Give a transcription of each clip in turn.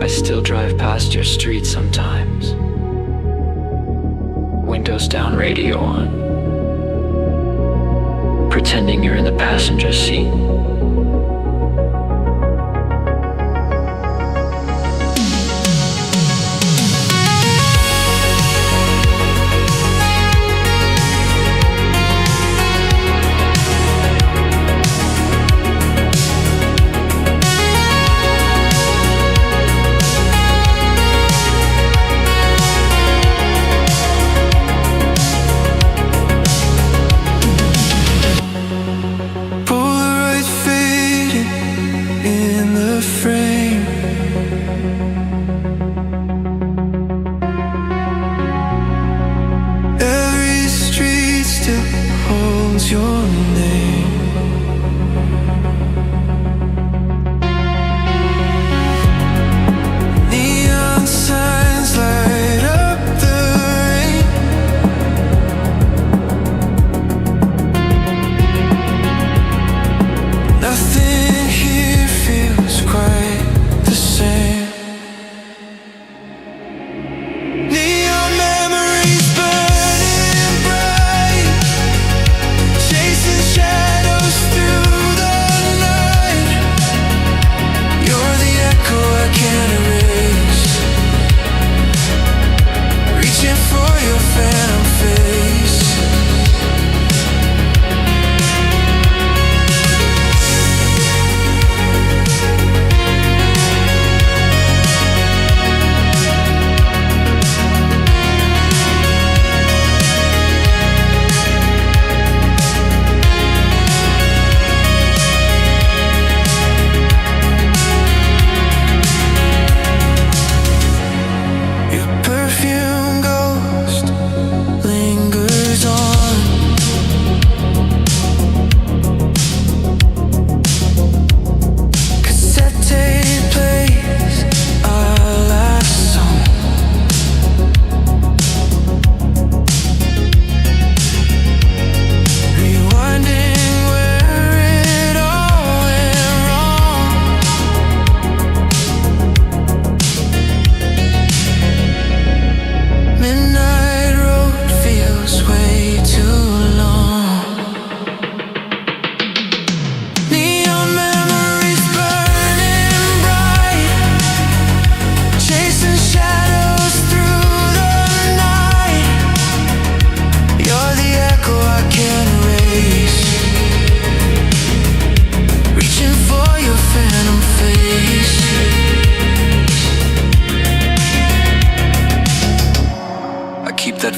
I still drive past your street sometimes. Windows down, radio on. Pretending you're in the passenger seat.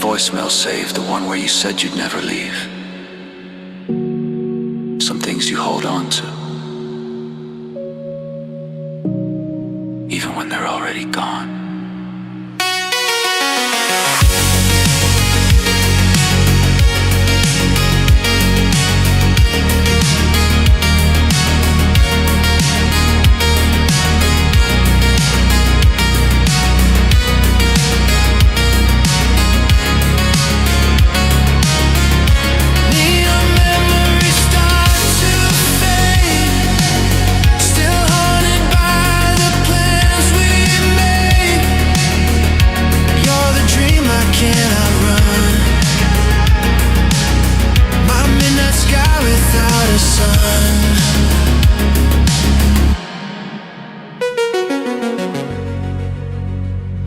Voicemail saved, the one where you said you'd never leave. Some things you hold on to, even when they're already gone.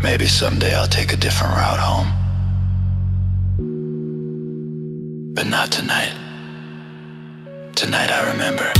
Maybe someday I'll take a different route home. But not tonight. Tonight I remember.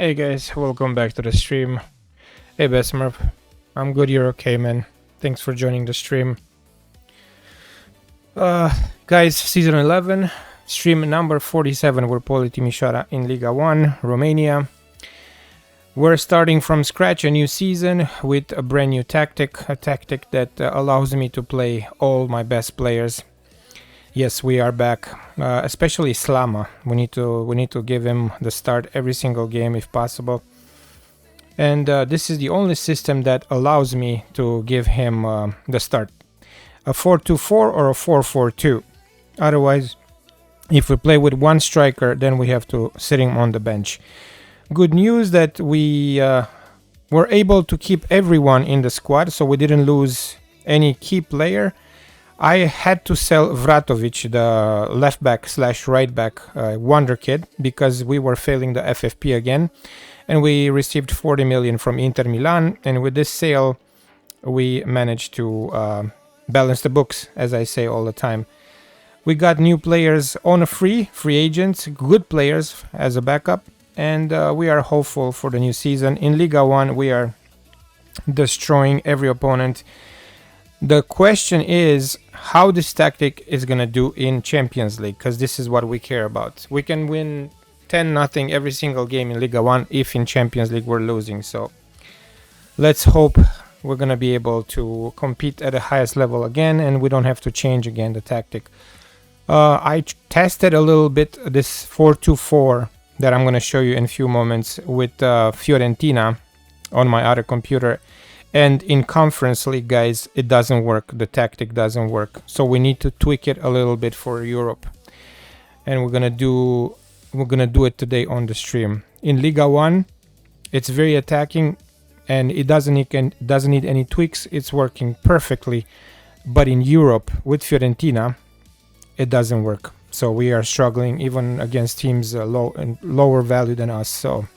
Hey guys, welcome back to the stream. Hey Besmurf, I'm good, you're okay, man. Thanks for joining the stream. Guys, season 11, stream number 47, we're Politehnica in Liga 1, Romania. We're starting from scratch a new season with a brand new tactic, a tactic that allows me to play all my best players. Yes, we are back, especially Slama. We need to give him the start every single game if possible. And this is the only system that allows me to give him the start. A 4-2-4 or a 4-4-2. Otherwise, if we play with one striker, then we have to sit him on the bench. Good news that we were able to keep everyone in the squad, so we didn't lose any key player. I had to sell Vratovic, the left back / right back wonder kid, because we were failing the FFP again, and we received 40 million from Inter Milan, and with this sale we managed to balance the books, as I say all the time. We got new players on a free agents, good players as a backup, and we are hopeful for the new season. In Liga 1 we are destroying every opponent. The question is how this tactic is gonna do in Champions League, because this is what we care about. We can win 10-0 every single game in Liga 1 if in Champions League we're losing, so let's hope we're gonna be able to compete at the highest level again and we don't have to change again the tactic. I tested a little bit this 4-2-4 that I'm gonna show you in a few moments with Fiorentina on my other computer, and in Conference League, guys, it doesn't work. The tactic doesn't work, so we need to tweak it a little bit for Europe, and we're gonna do it today on the stream. In Liga 1 it's very attacking and it doesn't need any tweaks. It's working perfectly, but in Europe with Fiorentina it doesn't work. So we are struggling even against teams lower value than us. So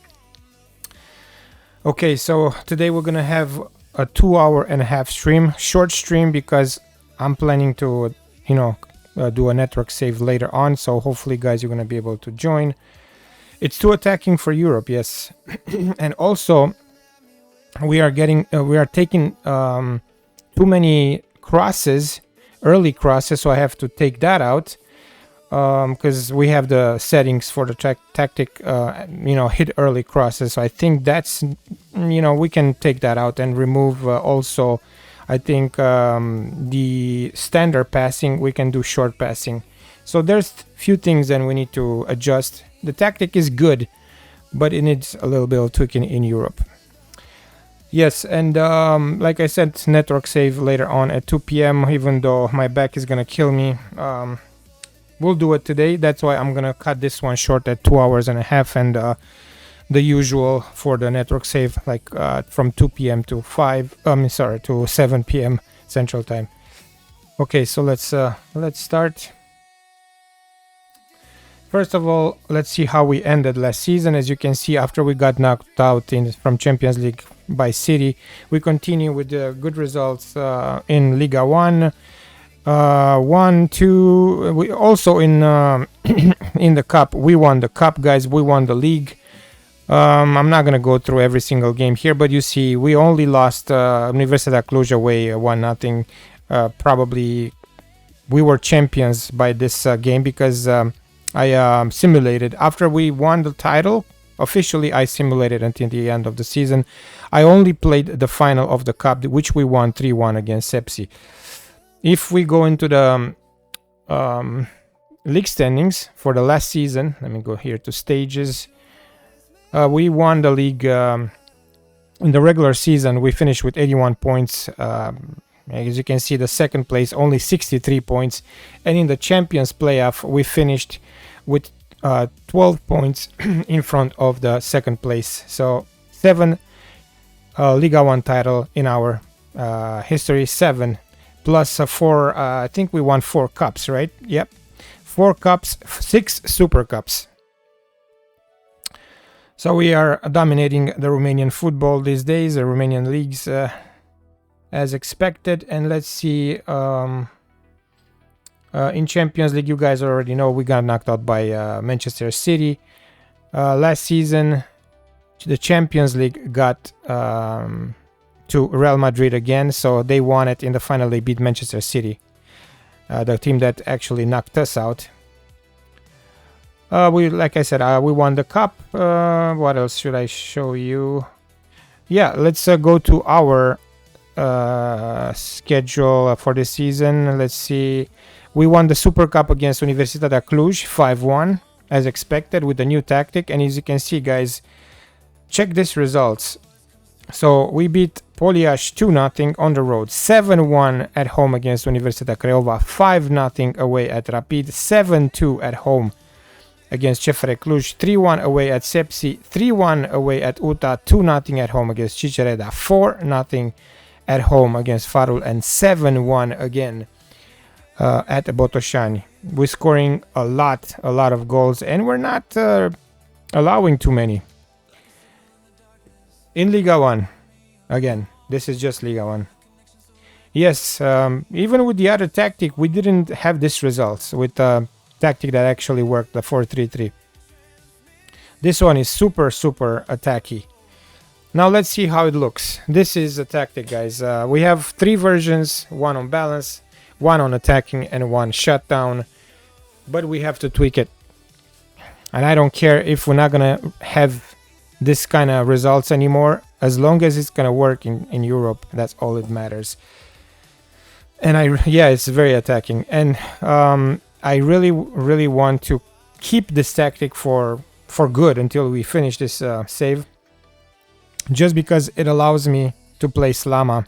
okay, so today we're gonna have a 2.5-hour stream, short stream, because I'm planning to do a network save later on, so hopefully guys you're gonna be able to join. It's too attacking for Europe, yes. And also we are taking too many crosses, early crosses, so I have to take that out, because we have the settings for the tactic, hit early crosses. So I think that's, we can take that out and remove also, I think, the standard passing, we can do short passing. So there's few things that we need to adjust. The tactic is good, but it needs a little bit of tweaking in Europe. Yes, and like I said, network save later on at 2 p.m. even though my back is gonna kill me. We'll do it today. That's why I'm gonna cut this one short at 2.5 hours, and the usual for the network save, like from 2 p.m. to 7 p.m. Central Time. Okay, so let's start. First of all, let's see how we ended last season. As you can see, after we got knocked out from Champions League by City, we continue with the good results in Liga 1. 1-2. We also in in the cup, we won the cup, guys. We won the league. I'm not gonna go through every single game here, but you see we only lost Universitatea Cluj away 1-0. Probably we were champions by this game, because I simulated after we won the title. Officially I simulated until the end of the season. I only played the final of the cup, which we won 3-1 against Sepsi. If we go into the league standings for the last season, let me go here to stages. We won the league in the regular season. We finished with 81 points. As you can see, the second place only 63 points, and in the Champions playoff we finished with 12 points in front of the second place. So 7 Liga 1 title in our history, 7 plus 4. I think we won 4 cups, right? Yep, 4 cups, 6 super cups. So we are dominating the Romanian football these days, the Romanian leagues, as expected. And let's see, in Champions League, you guys already know we got knocked out by Manchester City last season. the Champions League got to Real Madrid again, so they won it. In the final they beat Manchester City, the team that actually knocked us out. Like I said, we won the cup. What else should I show you? Yeah, let's go to our schedule for this season. Let's see. We won the Super Cup against Universitatea Cluj 5-1 as expected with the new tactic, and as you can see, guys, check these results. So we beat Poliaș 2-0 on the road, 7-1 at home against Universitatea Craiova, 5-0 away at Rapid, 7-2 at home against CFR Cluj, 3-1 away at Sepsi, 3-1 away at UTA, 2-0 at home against Cicereda, 4-0 at home against Farul, and 7-1 again at Botoșani. We're scoring a lot of goals, and we're not allowing too many. In Liga 1, again, this is just Liga 1. Yes, even with the other tactic, we didn't have these results with the tactic that actually worked, the 4-3-3. This one is super attacky. Now let's see how it looks. This is a tactic, guys. We have 3 versions, one on balance, one on attacking, and one shutdown. But we have to tweak it. And I don't care if we're not gonna have this kind of results anymore. As long as it's gonna work in Europe, that's all that matters. And it's very attacking. And I really want to keep this tactic for good until we finish this save, just because it allows me to play Slama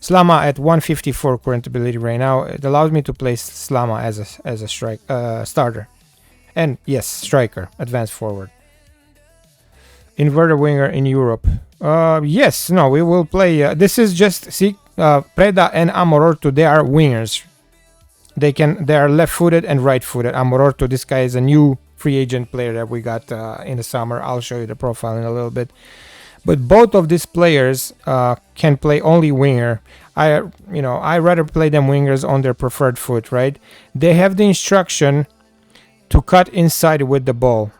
at 154 current ability right now. It allows me to play Slama as a strike starter, and yes, striker, advanced forward, inverter winger in Europe. We will play. This is just Preda and Amorortu. They are wingers. They are left-footed and right-footed. Amorortu, this guy is a new free agent player that we got in the summer. I'll show you the profile in a little bit. But both of these players can play only winger. I rather play them wingers on their preferred foot, right? They have the instruction to cut inside with the ball,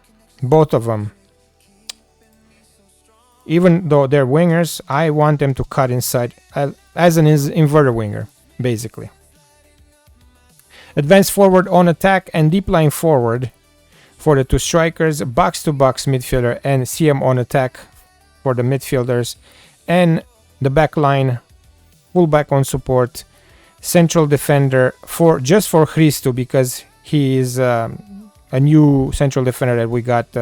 both of them. Even though they're wingers, I want them to cut inside as an inverter winger, basically. Advance forward on attack and deep line forward for the 2 strikers, box-to-box midfielder, and CM on attack for the midfielders, and the back line, fullback on support, central defender for Christu, because he is a new central defender that we got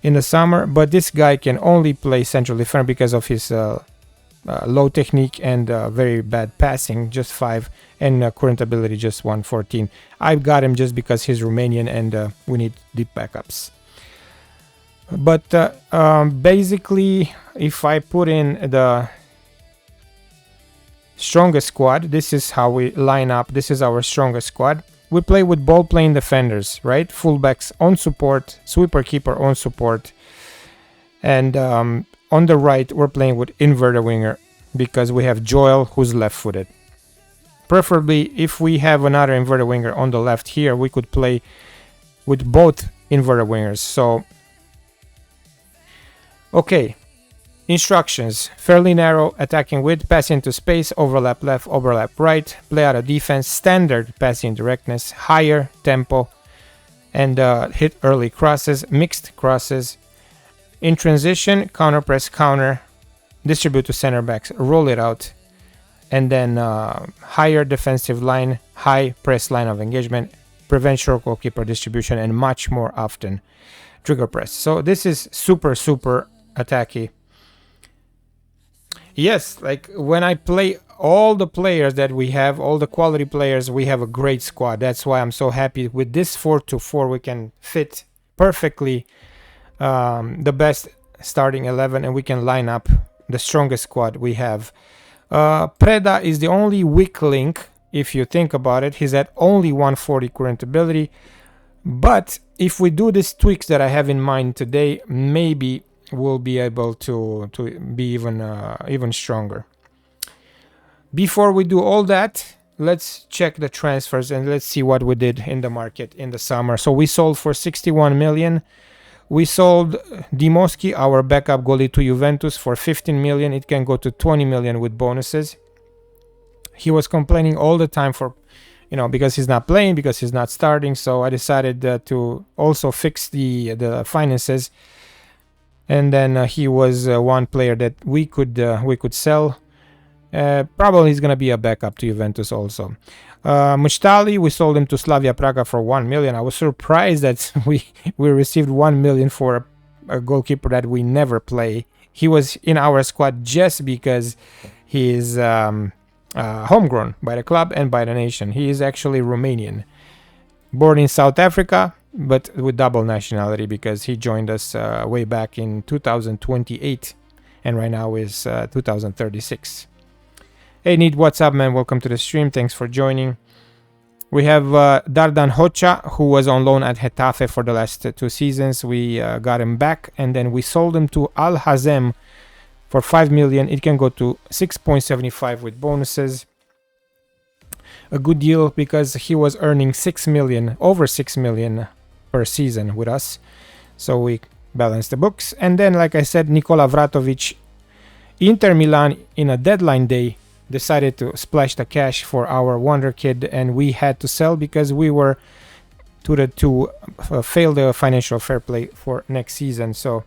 in the summer. But this guy can only play central defender because of his low technique and very bad passing, just 5, and current ability just 114. I've got him just because he's Romanian and we need deep backups. But basically, if I put in the strongest squad, this is how we line up. This is our strongest squad. We play with ball-playing defenders, right? Fullbacks on support, sweeper keeper on support. And on the right, we're playing with inverter winger because we have Joel, who's left-footed. Preferably, if we have another inverter winger on the left here, we could play with both inverter wingers. So, okay. Instructions: fairly narrow, attacking width, pass into space, overlap left, overlap right, play out of defense, standard passing directness, higher tempo, and hit early crosses, mixed crosses. In transition, counter press, counter, distribute to center backs, roll it out, and then higher defensive line, high press line of engagement, prevent short goalkeeper distribution, and much more often trigger press. So this is super attacky. Yes, like when I play all the players that we have, all the quality players, we have a great squad. That's why I'm so happy with this 4-2-4. We can fit perfectly the best starting 11, and we can line up the strongest squad we have. Preda is the only weak link, if you think about it. He's at only 140 current ability. But if we do these tweaks that I have in mind today, maybe we'll be able to be even stronger. Before we do all that, let's check the transfers and let's see what we did in the market in the summer. So we sold for 61 million. We sold Dimoski, our backup goalie, to Juventus for 15 million. It can go to 20 million with bonuses. He was complaining all the time for, because he's not playing, because he's not starting. So I decided to also fix the finances. And then he was one player that we could sell. Probably he's gonna be a backup to Juventus also. Mshtali, we sold him to Slavia Praga for 1 million. I was surprised that we received 1 million for a goalkeeper that we never play. He was in our squad just because he is homegrown by the club and by the nation. He is actually Romanian, born in South Africa, but with double nationality because he joined us way back in 2028 and right now is 2036. Hey Need, what's up, man? Welcome to the stream. Thanks for joining. We have Dardan Hoca, who was on loan at Getafe for the last 2 seasons. We got him back, and then we sold him to Al Hazem for 5 million. It can go to 6.75 with bonuses. A good deal because he was earning 6 million, over 6 million per season with us. So we balanced the books. And then, like I said, Nikola Vratovic, Inter Milan in a deadline day decided to splash the cash for our wonder kid, and we had to sell because we were to fail the financial fair play for next season. So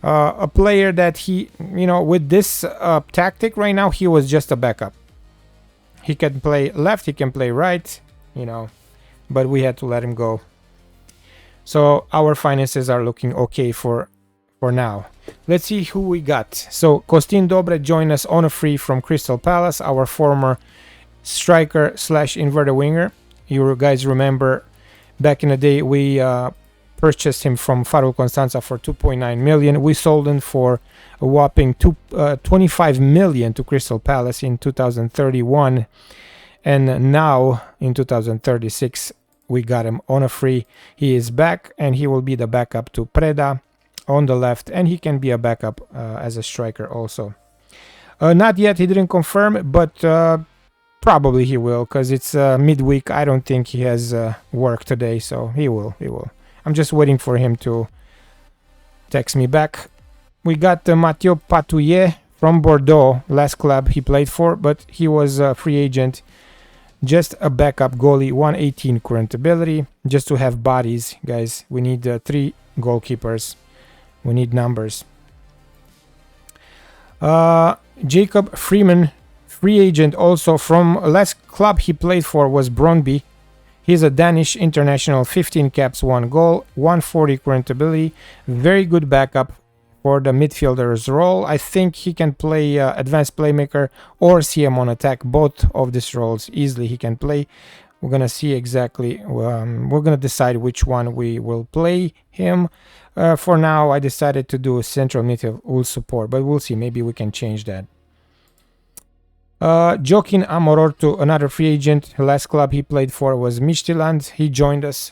a player that he, with this tactic right now, he was just a backup. He can play left, he can play right, but we had to let him go. So our finances are looking okay for now. Let's see who we got. So Costin Dobre joined us on a free from Crystal Palace, our former striker / inverted winger. You guys remember back in the day we purchased him from Farul Constanța for 2.9 million. We sold him for a whopping 25 million to Crystal Palace in 2031, and now in 2036 we got him on a free. He is back and he will be the backup to Preda on the left, and he can be a backup as a striker also. Not yet, he didn't confirm, but probably he will, because it's midweek. I don't think he has work today, so he will. I'm just waiting for him to text me back. We got Mathieu Patouillet from Bordeaux, last club he played for, but he was a free agent, just a backup goalie, 118 current ability, just to have bodies, guys. We need 3 goalkeepers. We need numbers. Jacob Freeman, free agent also from last club he played for was Brøndby. He's a Danish international, 15 caps, 1 goal, 140 current ability. Very good backup for the midfielder's role. I think he can play advanced playmaker or CM on attack. Both of these roles easily he can play. We're going to see exactly. We're going to decide which one we will play him. For now, I decided to do a central midfield support, but we'll see. Maybe we can change that. Joaquin Amorortu, another free agent. The last club he played for was Midtjylland. He joined us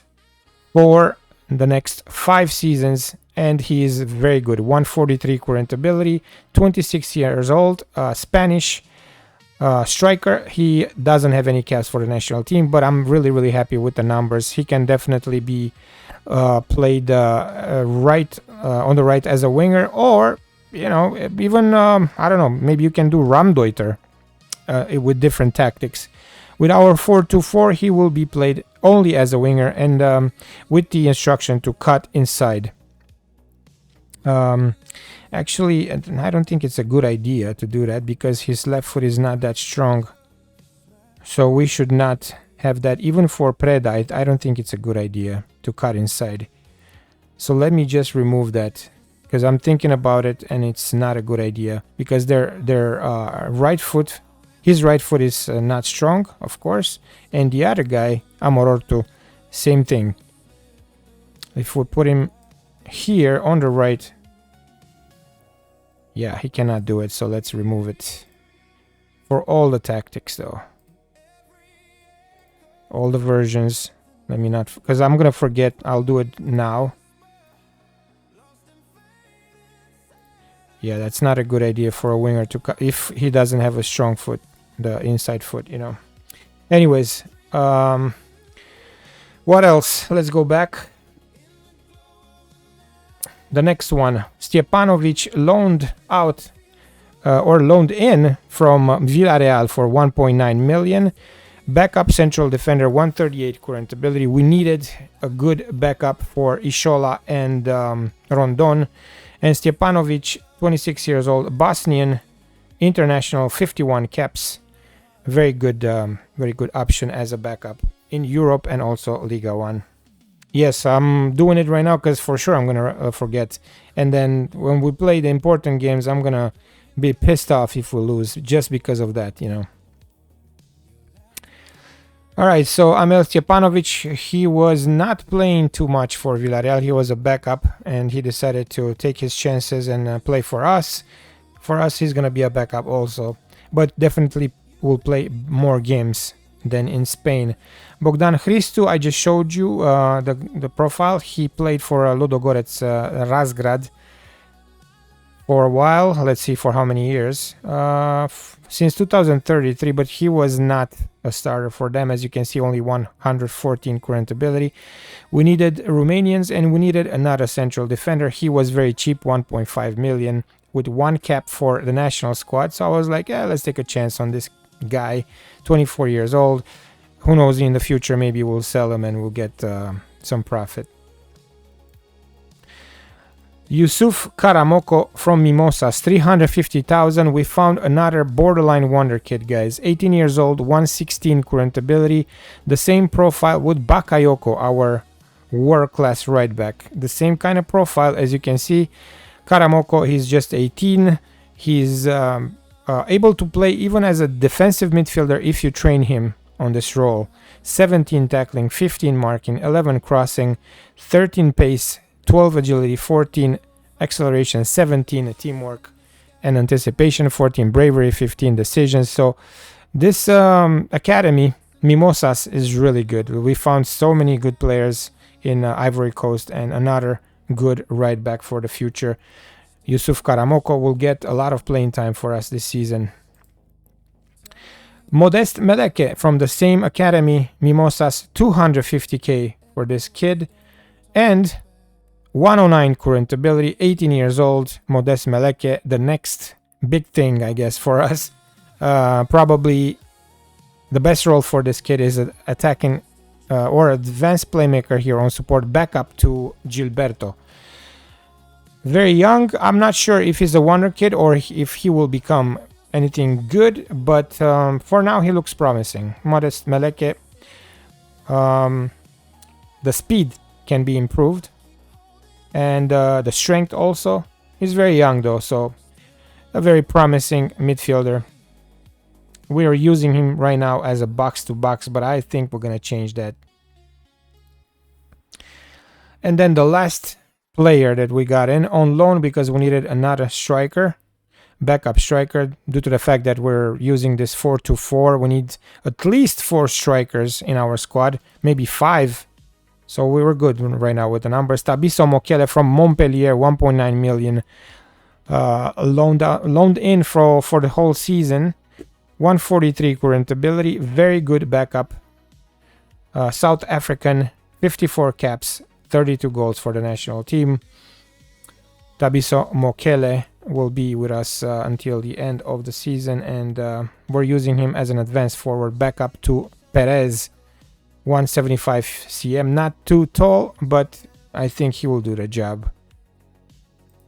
for the next 5 seasons, and he is very good. 143 current ability, 26 years old, Spanish striker. He doesn't have any caps for the national team, but I'm really happy with the numbers. He can definitely be played right on the right as a winger, or even I don't know, maybe you can do Ramdeuter with different tactics. With our 4-2-4, he will be played only as a winger, and with the instruction to cut inside. Actually, I don't think it's a good idea to do that because his left foot is not that strong, so we should not have that. Even for Preda, I don't think it's a good idea to cut inside. So let me just remove that, because I'm thinking about it and it's not a good idea, because their right foot, his right foot is not strong, of course, and the other guy, Amorortu, same thing. If we put him here on the right, yeah, he cannot do it, so let's remove it. For all the tactics though, all the versions, let me not, because I'm gonna forget. I'll do it now. Yeah, that's not a good idea for a winger to cut if he doesn't have a strong foot, the inside foot, Anyways, what else? Let's go back. the next one, Stjepanovic loaned out or loaned in from Villarreal for 1.9 million. Backup central defender, 138 current ability. We needed a good backup for Ishola and Rondon. And Stjepanovic, 26 years old, Bosnian international, 51 caps. Very good option as a backup in Europe and also Liga 1. Yes, I'm doing it right now because for sure I'm gonna forget. And then when we play the important games, I'm gonna be pissed off if we lose just because of that, you know. Alright, so Amel Stjepanovic, he was not playing too much for Villarreal. He was a backup and he decided to take his chances and play for us. For us, he's gonna be a backup also, but definitely will play more games than in Spain. Bogdan Hristu, I just showed you the profile. He played for Ludogorets Razgrad for a while. Let's see for how many years. Since 2033, but he was not a starter for them. As you can see, only 114 current ability. We needed Romanians and we needed another central defender. He was very cheap, 1.5 million with 1 cap for the national squad. So I was like, yeah, let's take a chance on this guy, 24 years old. Who knows, in the future maybe we'll sell him and we'll get some profit. Yusuf Karamoko from Mimosas, 350,000. We found another borderline wonder kid, guys. 18 years old, 116 current ability. The same profile with Bakayoko, our world-class right back. The same kind of profile, as you can see. Karamoko, he's just 18. He's able to play even as a defensive midfielder if you train him on this role. 17 tackling, 15 marking, 11 crossing, 13 pace, 12 agility, 14 acceleration, 17 teamwork and anticipation, 14 bravery, 15 decisions. So this academy, Mimosas, is really good. We found so many good players in Ivory Coast and another good right back for the future. Yusuf Karamoko will get a lot of playing time for us this season. Modest Meleke from the same academy, Mimosas, 250k for this kid. And 109 current ability, 18 years old, Modest Meleke, the next big thing, I guess, for us. Probably the best role for this kid is attacking or advanced playmaker here on support, backup to Gilberto. Very young. I'm not sure if he's a wonder kid or if he will become anything good, but for now he looks promising. Modest Meleke. The speed can be improved and the strength also. He's very young though, so a very promising midfielder. We are using him right now as a box-to-box, but I think we're going to change that. And then the last player that we got in on loan because we needed another striker, backup striker, due to the fact that we're using this 4-2-4. We need at least 4 strikers in our squad, maybe 5. So we were good right now with the numbers. Tabiso Mokele from Montpellier, 1.9 million, loaned in for the whole season. 143 current ability, very good backup. South African, 54 caps, 32 goals for the national team. Tabiso Mokele will be with us until the end of the season, and we're using him as an advanced forward backup to Perez, 175 cm. Not too tall, but I think he will do the job.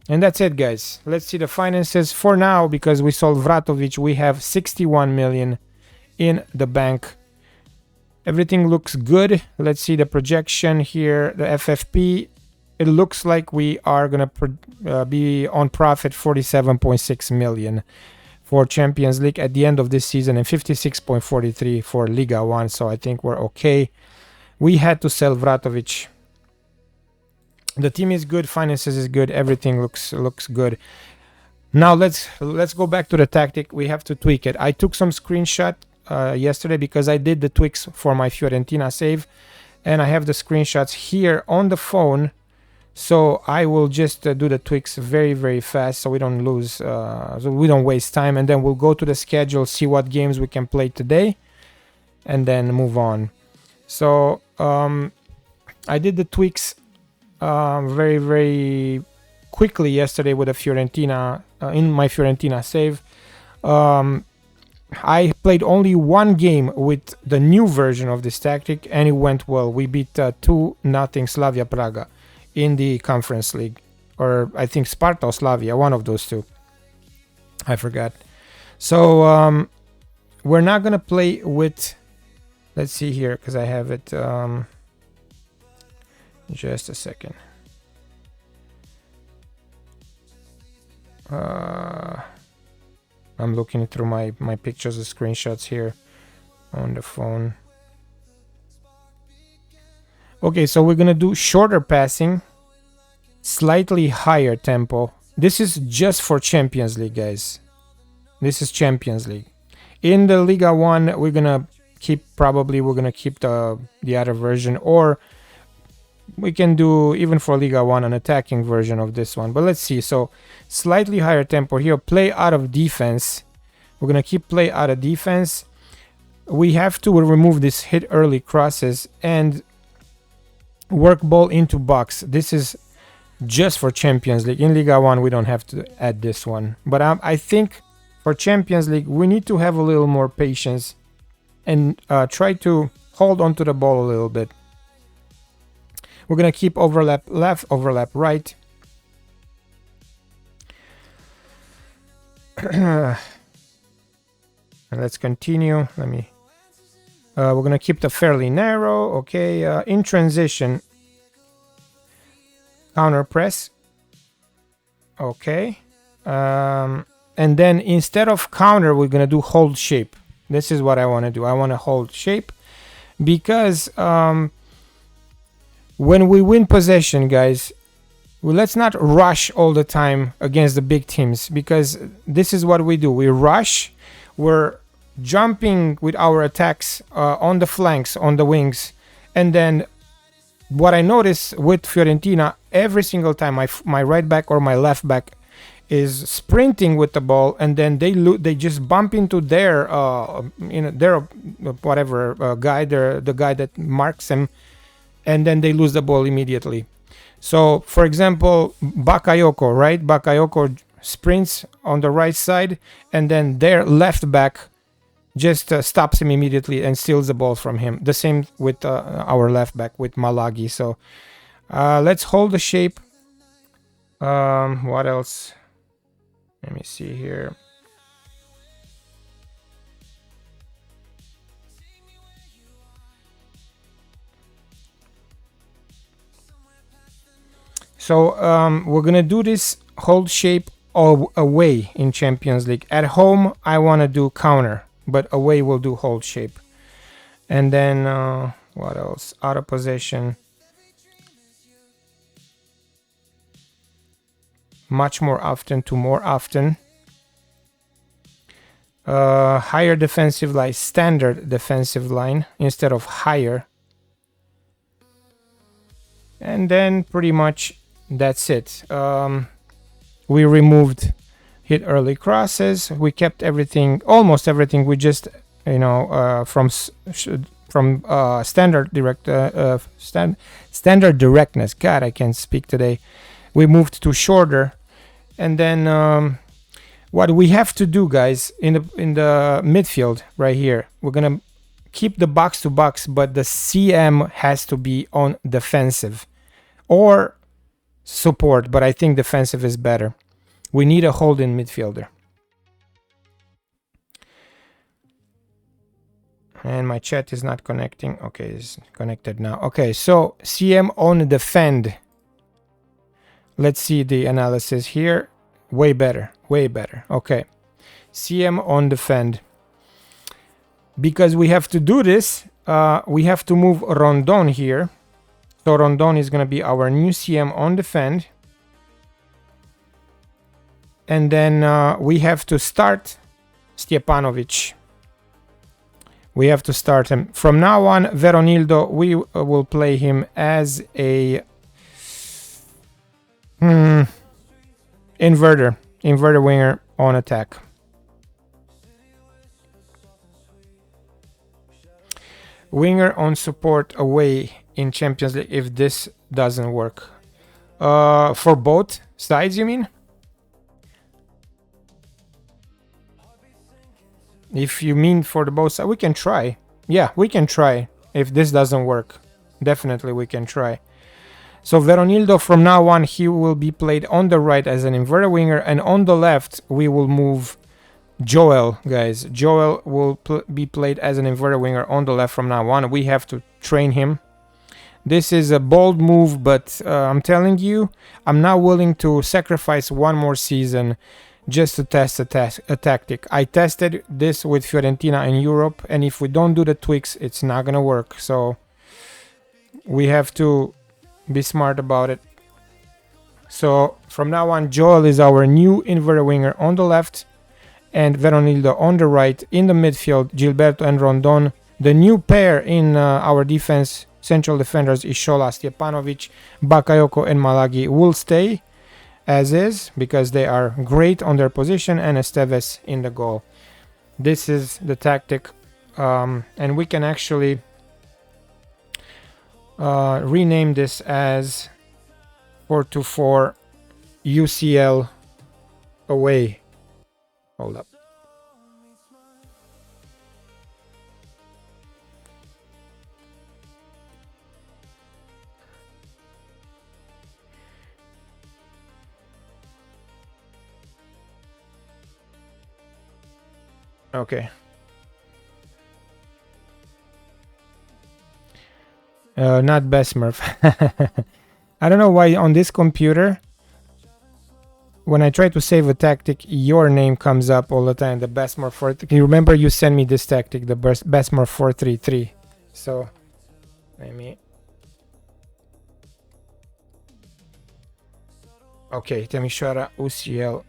And that's it, guys. Let's see the finances. For now, because we sold Vratovic, we have 61 million in the bank. Everything looks good. Let's see the projection here. The FFP, it looks like we are going to be on profit 47.6 million for Champions League at the end of this season and 56.43 for Liga 1. So I think we're okay. We had to sell Vratovic. The team is good, finances is good, everything looks good. Now let's go back to the tactic. We have to tweak it. I took some screenshot yesterday because I did the tweaks for my Fiorentina save, and I have the screenshots here on the phone. So I will just do the tweaks very fast so we don't lose, so we don't waste time, and then we'll go to the schedule, see what games we can play today, and then move on. So I did the tweaks very quickly yesterday with a Fiorentina, in my Fiorentina save. I played only one game with the new version of this tactic, and it went well. We beat 2-0 Slavia Praga in the Conference League. Or I think Sparta or Slavia, one of those two. I forgot. So we're not going to play with... Let's see here, because I have it... just a second. I'm looking through my pictures and screenshots here on the phone. Okay, so we're gonna do shorter passing, slightly higher tempo. This is just for Champions League, guys. This is Champions League. In the Liga 1, we're gonna keep the other version, or we can do, even for Liga 1, an attacking version of this one. But let's see. So slightly higher tempo here. Play out of defense. We're going to keep play out of defense. We have to remove this hit early crosses and work ball into box. This is just for Champions League. In Liga 1, we don't have to add this one. But I think for Champions League, we need to have a little more patience and try to hold onto the ball a little bit. We're going to keep overlap left, overlap right. And let's continue. We're going to keep the fairly narrow. Okay, in transition, counter press. Okay. And then instead of counter, we're going to do hold shape. This is what I want to do. I want to hold shape because... when we win possession, guys, let's not rush all the time against the big teams, because this is what we do. We rush, we're jumping with our attacks on the flanks, on the wings, and then what I notice with Fiorentina, every single time my right back or my left back is sprinting with the ball, and then they just bump into their guy, the guy that marks them, and then they lose the ball immediately. So, for example, Bakayoko, right? Bakayoko sprints on the right side, and then their left back just stops him immediately and steals the ball from him. The same with our left back, with Malagi. So, let's hold the shape. What else? Let me see here. So we're going to do this hold shape away in Champions League. At home, I want to do counter, but away we'll do hold shape. And then, what else? Out of possession. Much more often to more often. Higher defensive line, standard defensive line instead of higher. And then pretty much that's it. We removed hit early crosses. We kept everything, almost everything. We just, from standard standard directness. God, I can't speak today. We moved to shorter, and then what we have to do, guys, in the midfield right here, we're gonna keep the box to box, but the CM has to be on defensive or support, but I think defensive is better. We need a holding midfielder. And my chat is not connecting. Okay, it's connected now. Okay, so CM on defend. Let's see the analysis here. Way better, way better. Okay, CM on defend. Because we have to do this, we have to move Rondon here. So Rondon is going to be our new CM on defend. And then we have to start Stjepanovic. We have to start him. From now on, Veronildo, we will play him as a inverter winger on attack. Winger on support away in Champions League if this doesn't work. For both, sides, you mean? If you mean for the both sides, we can try. Yeah, we can try. If this doesn't work, definitely we can try. So Veronildo, from now on, he will be played on the right as an inverted winger, and on the left we will move Joel, guys. Joel will be played as an inverted winger on the left from now on. We have to train him. This is a bold move, but I'm telling you, I'm not willing to sacrifice one more season just to test a tactic. I tested this with Fiorentina in Europe, and if we don't do the tweaks, it's not gonna work. So we have to be smart about it. So from now on, Joel is our new inverted winger on the left, and Veronildo on the right. In the midfield, Gilberto and Rondon. The new pair in our defense, central defenders, Ishola, Stjepanovic, Bakayoko and Malagi will stay as is because they are great on their position, and Esteves in the goal. This is the tactic, and we can actually rename this as 4-2-4 UCL away. Hold up. Okay. Not Besmurf. I don't know why on this computer, when I try to save a tactic, your name comes up all the time. The Besmurf 4. You remember you sent me this tactic, the Besmurf 433. So let me. Okay, Timișoara UCL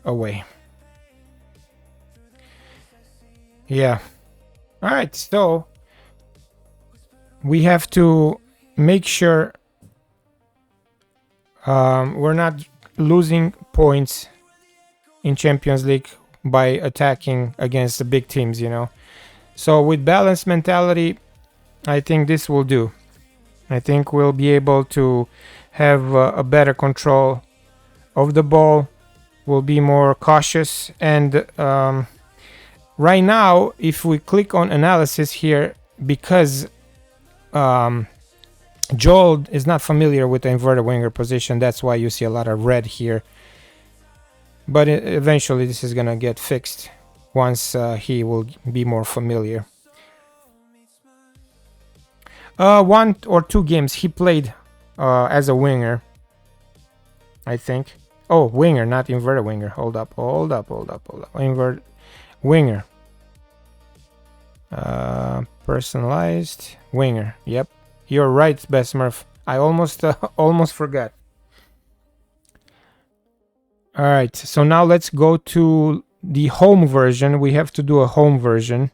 away. Yeah. All right, so we have to make sure we're not losing points in Champions League by attacking against the big teams, you know. So with balanced mentality, I think this will do. I think we'll be able to have a better control of the ball. We'll be more cautious, and right now, if we click on analysis here, because Joel is not familiar with the inverted winger position, that's why you see a lot of red here. But eventually this is gonna get fixed once he will be more familiar. 1 or 2 games he played as a winger, I think. Oh, winger, not inverted winger. Hold up. Invert winger. Personalized winger. Yep, you're right, Besmurf. I almost forgot. All right, so now let's go to the home version. We have to do a home version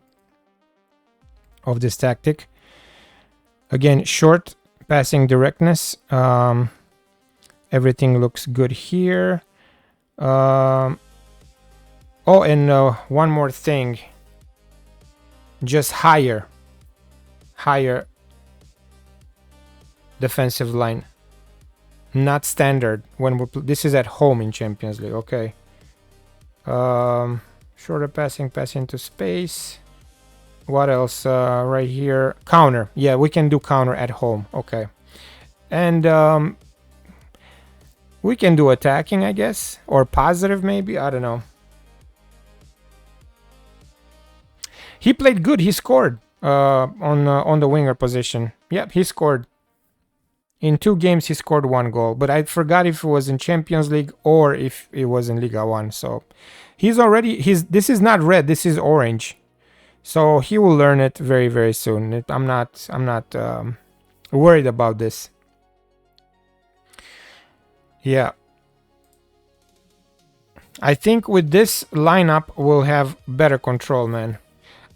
of this tactic. Again, short passing directness. Everything looks good here. Oh, and one more thing. Just higher defensive line. Not standard when this is at home in Champions League. Okay. Shorter passing, pass into space. What else? Right here, counter. Yeah, we can do counter at home. Okay, and we can do attacking, I guess, or positive maybe. I don't know. He played good. He scored on the winger position. Yep, he scored. In 2 games, he scored 1 goal. But I forgot if it was in Champions League or if it was in Liga 1. So he's already... This is not red. This is orange. So he will learn it very, very soon. I'm not worried about this. Yeah. I think with this lineup, we'll have better control, man.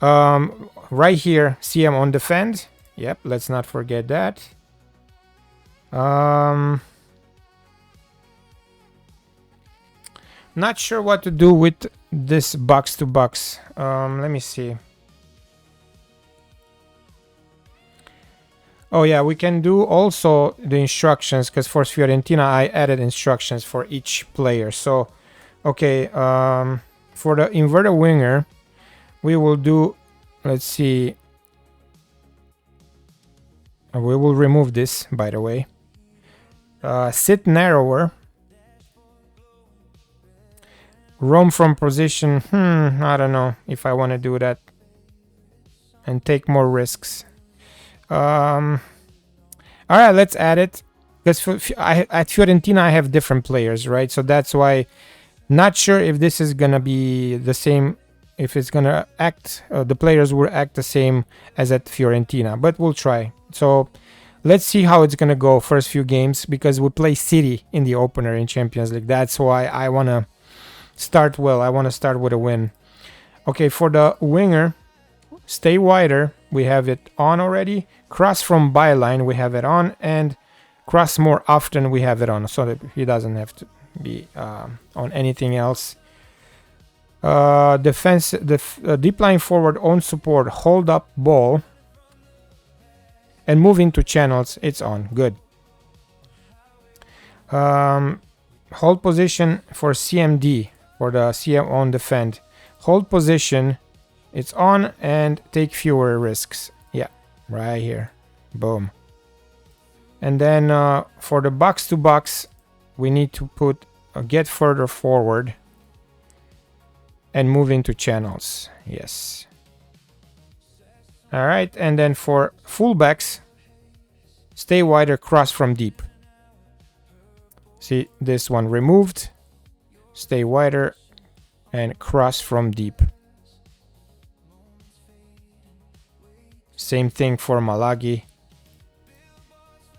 Right here, CM on defend. Yep, let's not forget that. Not sure what to do with this box to box. Let me see. Oh yeah, we can do also the instructions, because for Fiorentina I added instructions for each player. So, okay, for the inverted winger, we will do, let's see, we will remove this, by the way. Sit narrower. Roam from position. I don't know if I want to do that and take more risks. All right, let's add it. Because at Fiorentina I have different players, right? So that's why, not sure if this is gonna be the same, if it's gonna act, the players will act the same as at Fiorentina, but we'll try. So let's see how it's gonna go first few games, because we play City in the opener in Champions League. That's why I wanna start well. I wanna start with a win. Okay, for the winger, stay wider, we have it on already. Cross from byline, we have it on, and cross more often, we have it on, so that he doesn't have to be on anything else. Defense, deep line forward on support, hold up ball, and move into channels. It's on. Good. Hold position for CMD, for the CM on defend. Hold position. It's on, and take fewer risks. Yeah, right here. Boom. And then for the box to box, we need to put get further forward and move into channels. Yes. All right, and then for fullbacks, stay wider, cross from deep. See this one removed. Stay wider and cross from deep. Same thing for Malagi.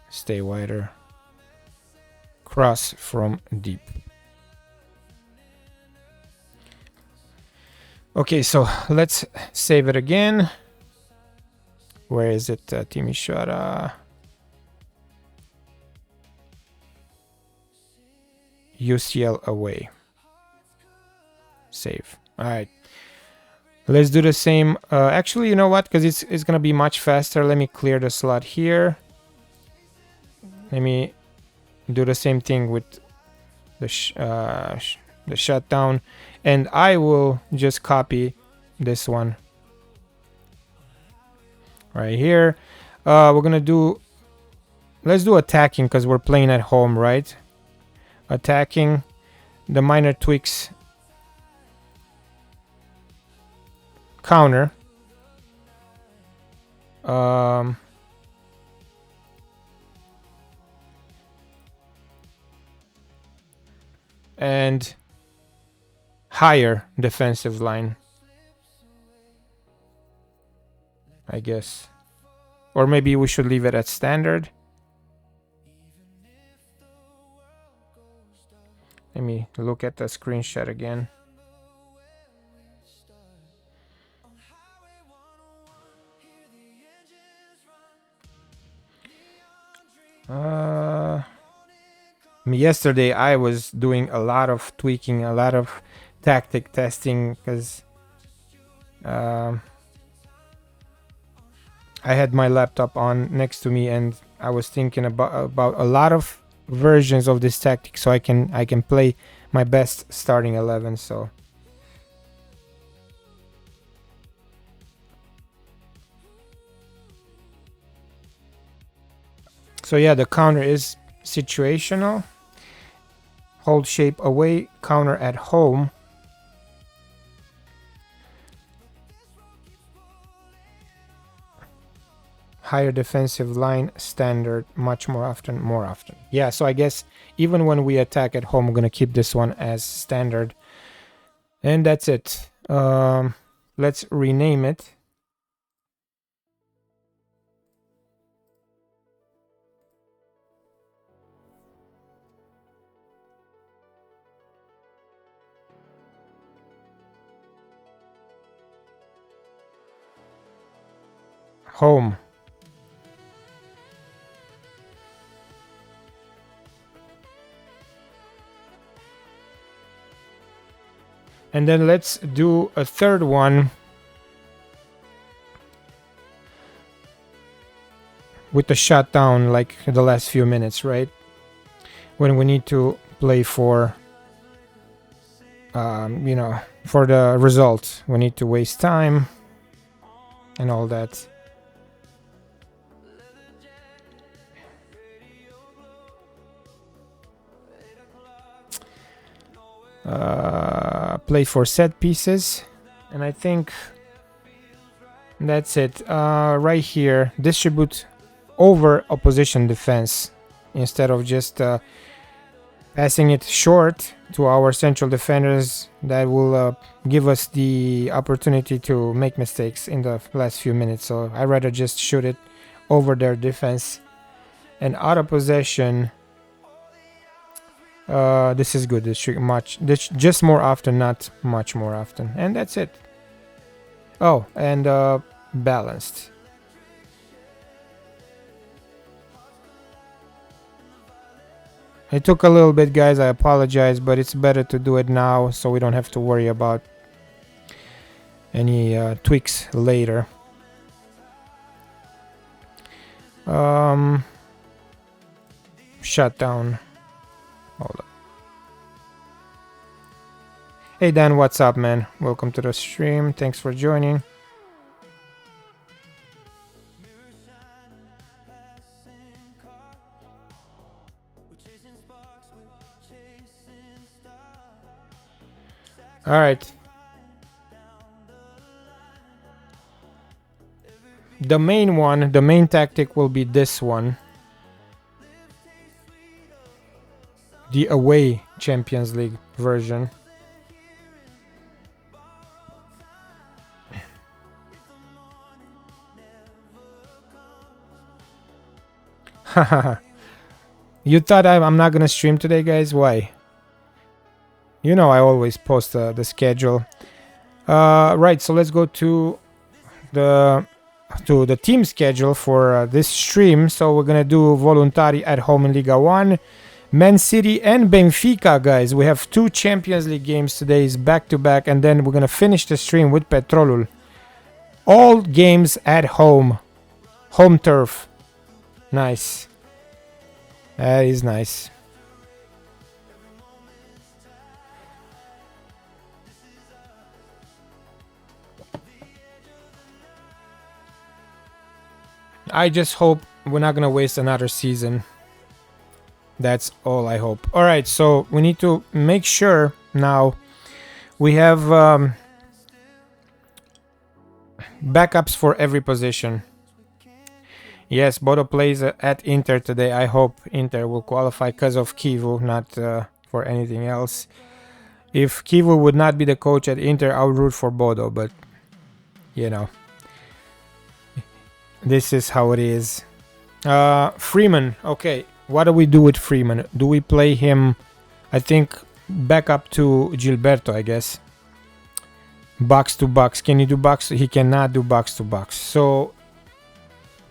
Stay wider. Cross from deep. Okay, so let's save it again. Where is it? Timișoara. UCL away. Save. All right. Let's do the same. Actually, you know what? Because it's going to be much faster. Let me clear the slot here. Let me do the same thing with the shutdown. And I will just copy this one right here. We're going to do... Let's do attacking because we're playing at home, right? Attacking. The minor tweaks. Counter. And higher defensive line, I guess. Or maybe we should leave it at standard. Let me look at the screenshot again. Yesterday I was doing a lot of tweaking, a lot of tactic testing, because I had my laptop on next to me and I was thinking about a lot of versions of this tactic, so I can play my best starting 11. So yeah, the counter is situational. Hold shape away, counter at home. Higher defensive line, standard, much more often, more often. Yeah, so I guess even when we attack at home, we're going to keep this one as standard. And that's it. Let's rename it. Home. And then let's do a third one with the shutdown like the last few minutes, right? When we need to play for, you know, for the result. We need to waste time and all that. Play for set pieces, and I think that's it. Right here, distribute over opposition defense instead of just passing it short to our central defenders. That will give us the opportunity to make mistakes in the last few minutes. So I'd rather just shoot it over their defense. And out of possession, this is good. This just more often, not much more often. And that's it. Oh, and balanced. It took a little bit, guys. I apologize, but it's better to do it now so we don't have to worry about any tweaks later. Shut down. Hold up. Hey Dan, what's up, man? Welcome to the stream. Thanks for joining. All right. The main tactic will be this one. The away Champions League version. You thought I'm not gonna stream today, guys? Why? You know I always post the schedule. Right, so let's go to the team schedule for this stream. So we're gonna do Voluntari at home in Liga 1, Man City and Benfica, guys. We have 2 Champions League games today, is back to back, and then we're gonna finish the stream with Petrolul. All games at home, home turf. Nice. That is nice. I just hope we're not gonna waste another season. That's all I hope. All right, so we need to make sure now we have backups for every position. Yes, Bodo plays at Inter today. I hope Inter will qualify because of Kivu, not for anything else. If Kivu would not be the coach at Inter, I would root for Bodo, but you know, this is how it is. Freeman, okay. What do we do with Freeman? Do we play him, I think, back up to Gilberto, I guess. Box to box. Can you do box? He cannot do box to box. So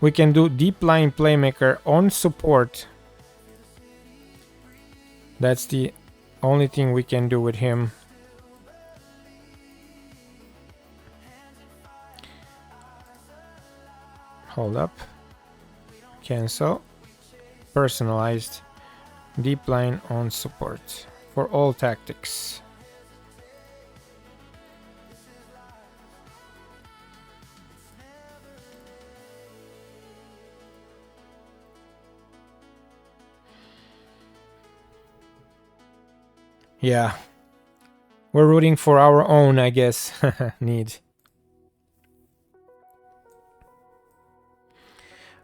we can do deep line playmaker on support. That's the only thing we can do with him. Hold up. Cancel. Personalized. Deep line on support for all tactics. Yeah. We're rooting for our own, I guess, need.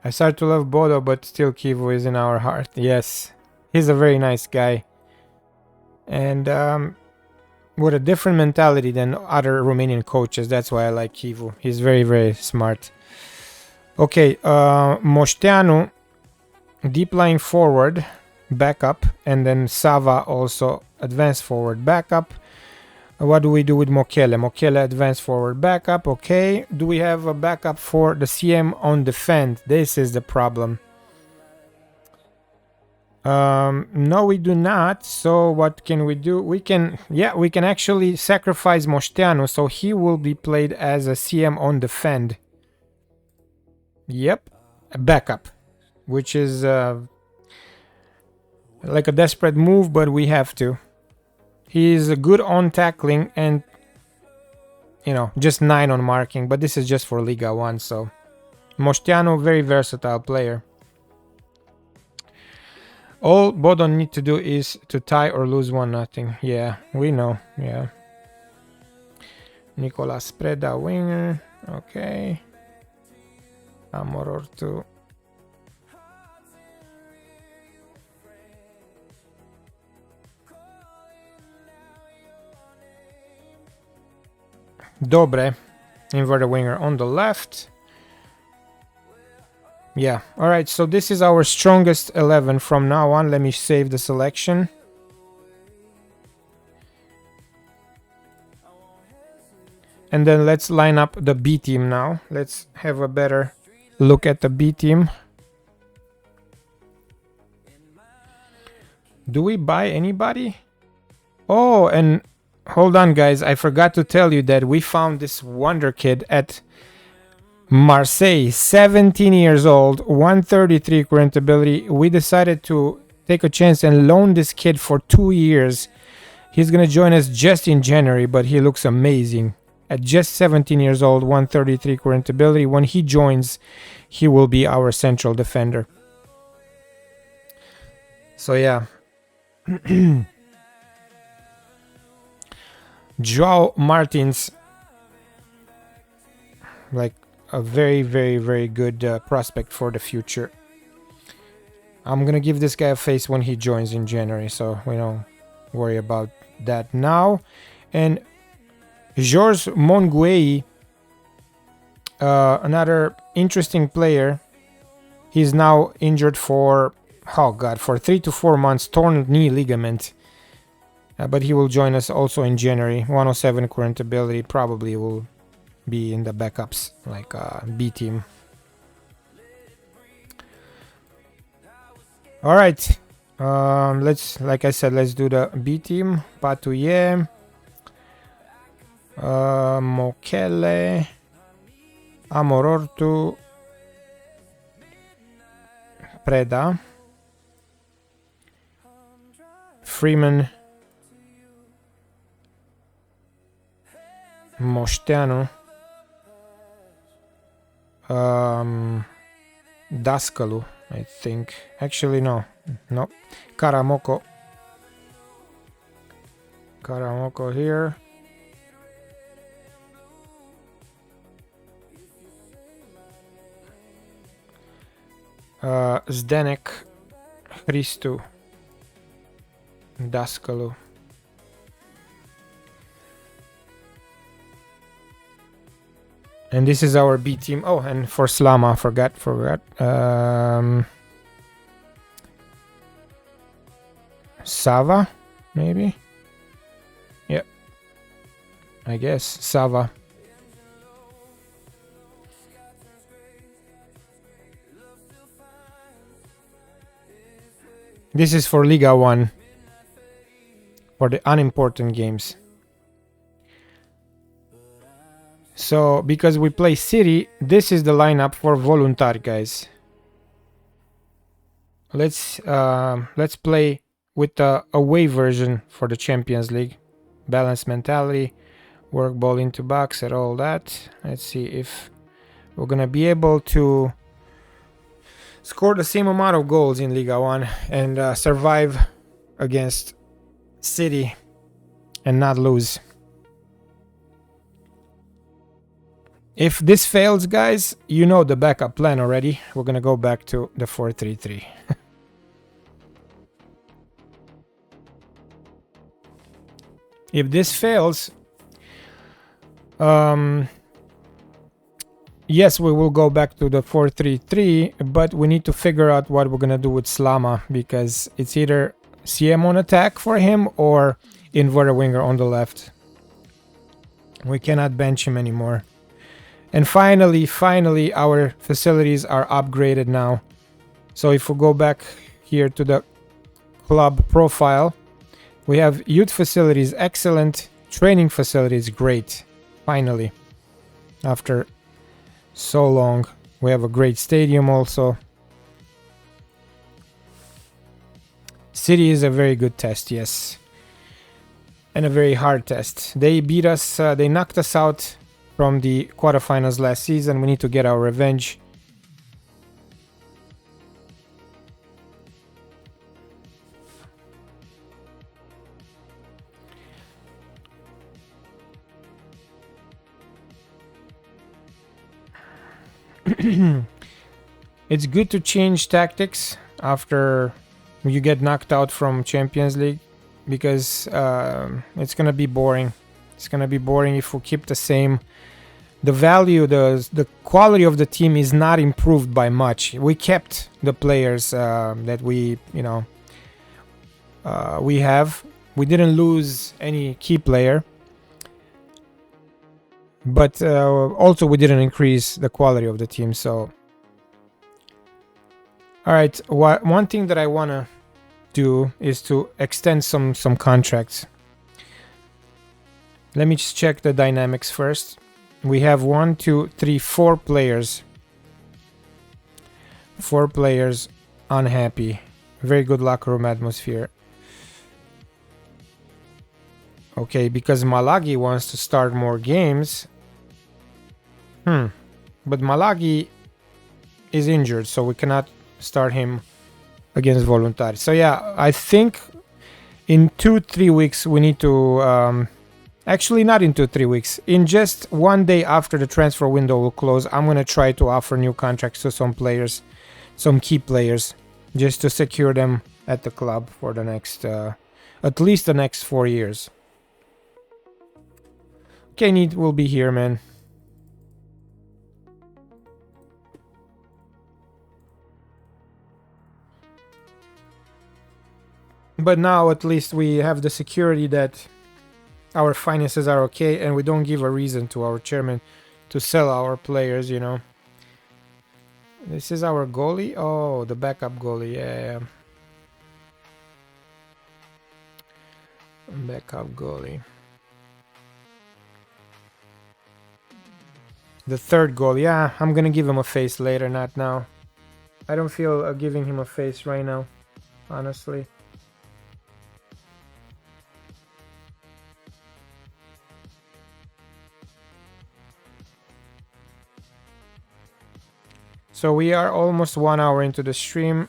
I start to love Bodo, but still Kivu is in our heart. Yes, he's a very nice guy. And with a different mentality than other Romanian coaches. That's why I like Kivu. He's very, very smart. Okay, Moșteanu, deep line forward, backup. And then Sava also advanced forward, backup. What do we do with Mochele? Mochele advanced forward, backup. Okay. Do we have a backup for the CM on defend? This is the problem. No, we do not. So what can we do? We can actually sacrifice Moșteanu, so he will be played as a CM on defend. Yep. A backup. which is like a desperate move, but we have to. He is good on tackling and, you know, just 9 on marking, but this is just for Liga 1, so Moșteanu, very versatile player. All Bodon need to do is to tie or lose 1-0. Yeah, we know. Yeah. Nicolas Preda, winger. Okay. Amorortu. Dobre, inverted winger on the left. Yeah, alright, so this is our strongest 11 from now on. Let me save the selection. And then let's line up the B team now. Let's have a better look at the B team. Do we buy anybody? Oh, and hold on, guys. I forgot to tell you that we found this wonder kid at Marseille, 17 years old, 133 current ability. We decided to take a chance and loan this kid for 2 years. He's going to join us just in January, but he looks amazing. At just 17 years old, 133 current ability. When he joins, he will be our central defender. So yeah. João Martins, like a very, very, very good prospect for the future. I'm gonna give this guy a face when he joins in January, so we don't worry about that now. And Georges Monguei, another interesting player. He's now injured for, oh god, for 3 to 4 months, torn knee ligament. But he will join us also in January. 107 current ability, probably will be in the backups, like B team. All right, let's, like I said, let's do the B team. Patuye, Mokele, Amorortu, Preda, Freeman, Moșteanu, Dascalu, I think. Actually, no. Karamoko. Karamoko here. Zdenek, Hristu, Dascalu. And this is our B team. Oh, and for Slama, forgot. Sava, maybe? Yeah. I guess, Sava. This is for Liga 1. For the unimportant games. So, because we play City, this is the lineup for Voluntari, guys. Let's play with the away version for the Champions League. Balanced mentality, work ball into box and all that. Let's see if we're gonna be able to score the same amount of goals in Liga 1 and survive against City and not lose. If this fails, guys, you know the backup plan already. We're gonna go back to the 4-3-3. If this fails, yes, we will go back to the 4-3-3, but we need to figure out what we're gonna do with Slama, because it's either CM on attack for him or inverted winger on the left. We cannot bench him anymore. And finally, our facilities are upgraded now. So if we go back here to the club profile, we have youth facilities, excellent. Training facilities, great. Finally, after so long, we have a great stadium also. City is a very good test, yes. And a very hard test. They beat us, they knocked us out from the quarterfinals last season. We need to get our revenge. It's good to change tactics after you get knocked out from Champions League, because it's gonna be boring. It's gonna be boring if we keep the same. The value, the quality of the team is not improved by much. We kept the players that we have. We didn't lose any key player, but also we didn't increase the quality of the team. So, all right, one thing that I wanna do is to extend some contracts. Let me just check the dynamics first. We have 1, 2, 3, 4 players. 4 players unhappy. Very good locker room atmosphere. Okay, because Malagi wants to start more games. But Malagi is injured, so we cannot start him against Voluntari. So yeah, I think in 2-3 weeks we need to actually not in 2-3 weeks, in just one day after the transfer window will close, I'm gonna try to offer new contracts to some players, some key players, just to secure them at the club for the next at least the next 4 years. Okay, Need will be here, man. But now at least we have the security that our finances are okay and we don't give a reason to our chairman to sell our players, you know. This is our goalie. Oh, the backup goalie. Yeah. Backup goalie. The third goal. Yeah, I'm gonna give him a face later, not now. I don't feel giving him a face right now, honestly. So we are almost 1 hour into the stream.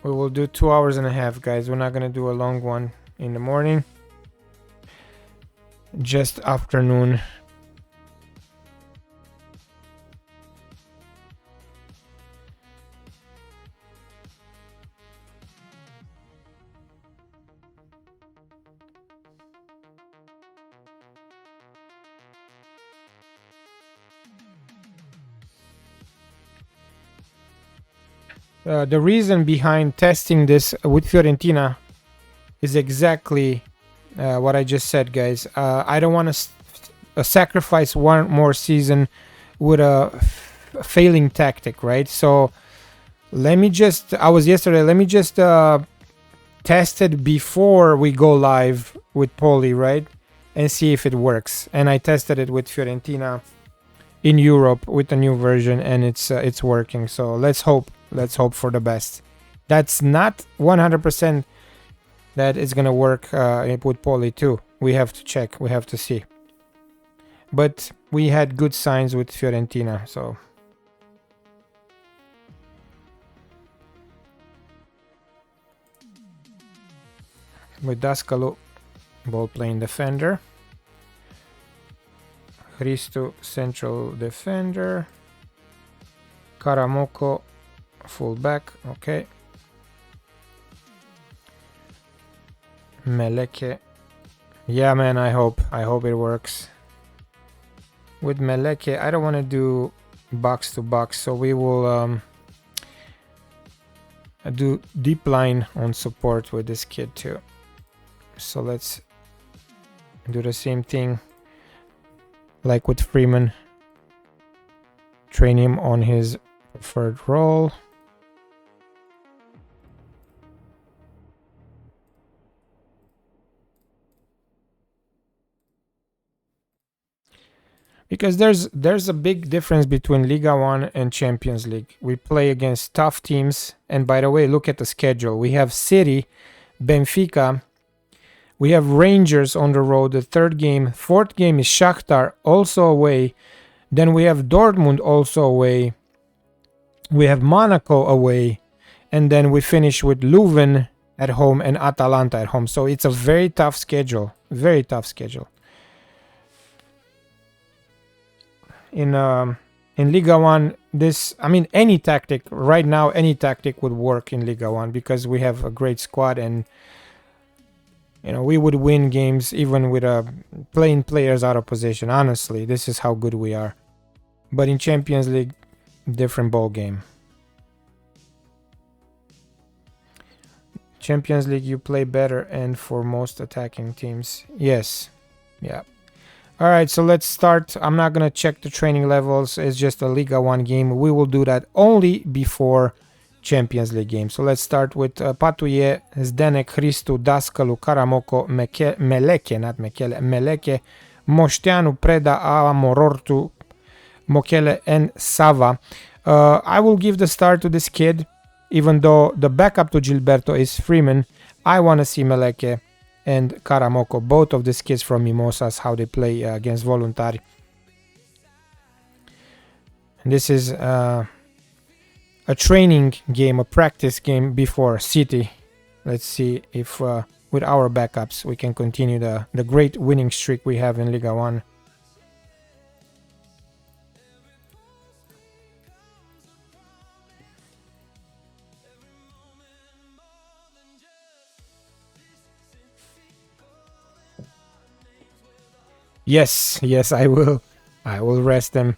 We will do 2 hours and a half, guys. We're not gonna do a long one in the morning. Just afternoon. The reason behind testing this with Fiorentina is exactly what I just said, guys. I don't want to sacrifice one more season with a failing tactic, right? So let me just, let me just test it before we go live with Poli, right? And see if it works. And I tested it with Fiorentina in Europe with a new version, and it's working. So let's hope for the best. That's not 100% that it's gonna work with Poli too. We have to check, we have to see. But we had good signs with Fiorentina, so. With Dascalu, ball playing defender. Christu, central defender. Karamoko, full back. Okay. Meleke. Yeah, man, I hope it works. With Meleke, I don't want to do box to box, so we will do deep line on support with this kid too. So let's do the same thing like with Freeman. Train him on his preferred role. Because there's a big difference between Liga 1 and Champions League. We play against tough teams, and by the way, look at the schedule. We have City, Benfica, we have Rangers on the road, the third game. Fourth game is Shakhtar, also away. Then we have Dortmund also away. We have Monaco away. And then we finish with Leuven at home and Atalanta at home. So it's a very tough schedule. Very tough schedule. In Liga 1, any tactic, right now, any tactic would work in Liga 1 because we have a great squad and, we would win games even with playing players out of position. Honestly, this is how good we are. But in Champions League, different ball game. Champions League, you play better and for most attacking teams. Yes. Yeah. Alright, so let's start. I'm not going to check the training levels. It's just a Liga 1 game. We will do that only before Champions League game. So let's start with Patuie, Zdenek, Hristu, Daskalu, Karamoko, Meleke, Moșteanu, Preda, Amorortu, Mokele, and Sava. I will give the start to this kid, even though the backup to Gilberto is Freeman. I want to see Meleke and Karamoko, both of these kids from Mimosas, how they play against Voluntari. And this is a training game, a practice game before City. Let's see if with our backups we can continue the great winning streak we have in Liga 1. Yes, I will. I will rest them.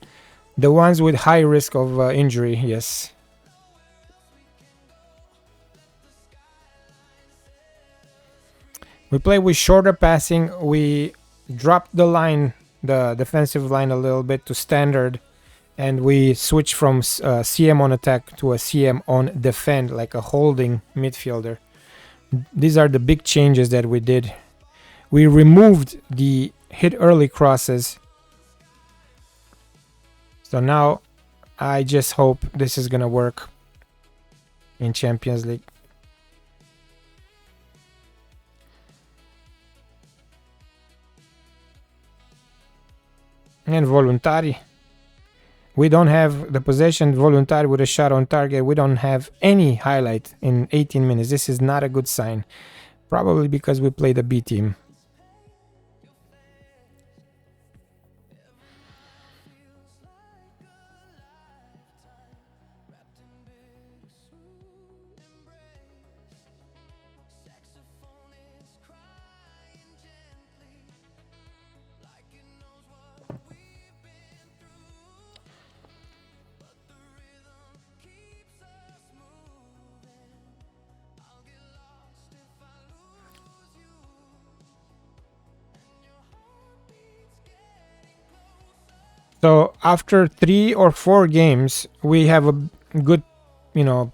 The ones with high risk of injury, yes. We play with shorter passing. We dropped the line, the defensive line a little bit to standard. And we switch from CM on attack to a CM on defend, like a holding midfielder. These are the big changes that we did. We removed the hit early crosses. So now I just hope this is gonna work in Champions League. And Voluntari. We don't have the possession. Voluntari with a shot on target. We don't have any highlight in 18 minutes. This is not a good sign. Probably because we played a B team. So after 3 or 4 games, we have a good,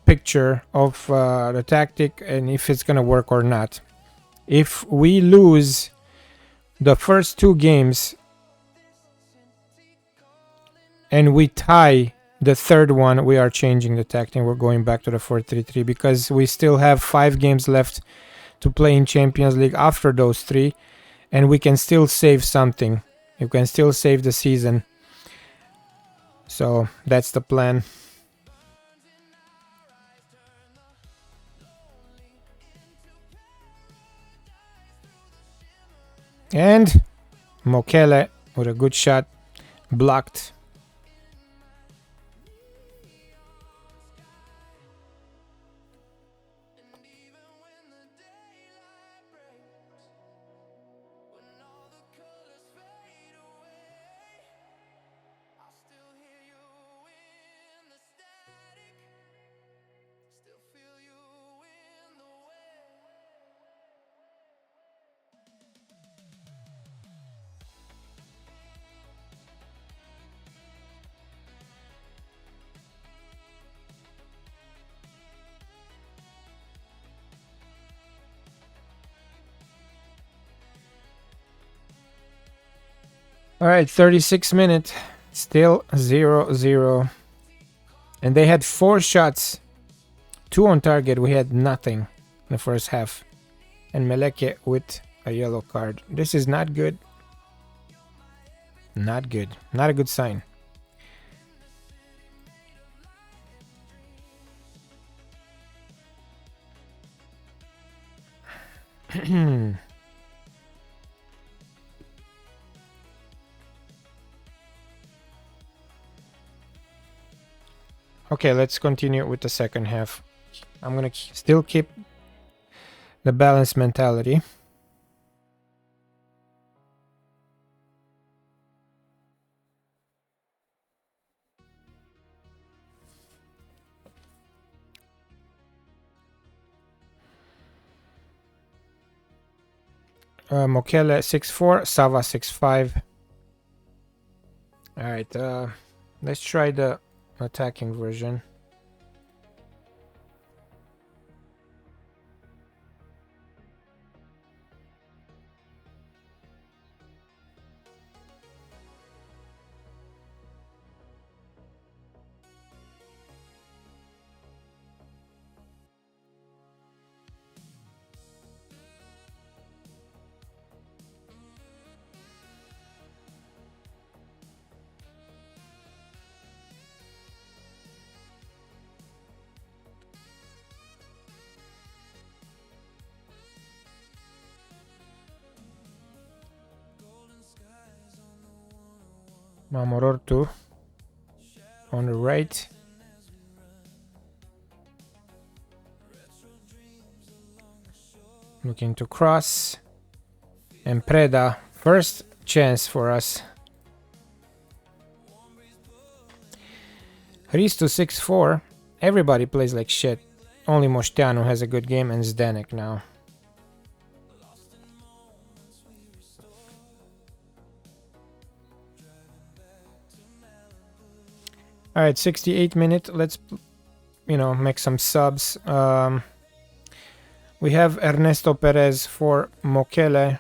picture of the tactic and if it's gonna work or not. If we lose the first 2 games and we tie the third one, we are changing the tactic. We're going back to the 4-3-3 because we still have 5 games left to play in Champions League after those 3, and we can still save something. You can still save the season. So that's the plan. And Mokele with a good shot, blocked. All right, 36 minute, still 0-0. And they had 4 shots, 2 on target. We had nothing in the first half. And Meleke with a yellow card. This is not good. Not good. Not a good sign. Okay, let's continue with the second half. I'm gonna still keep the balanced mentality. Mokele 6-4, Sava 6-5. Alright, let's try the attacking version. Mamorortu on the right. Looking to cross. And Preda, first chance for us. Hristo 6-4. Everybody plays like shit. Only Moșteanu has a good game and Zdenek now. Alright, 68 minute. Let's, make some subs. We have Ernesto Perez for Mokele.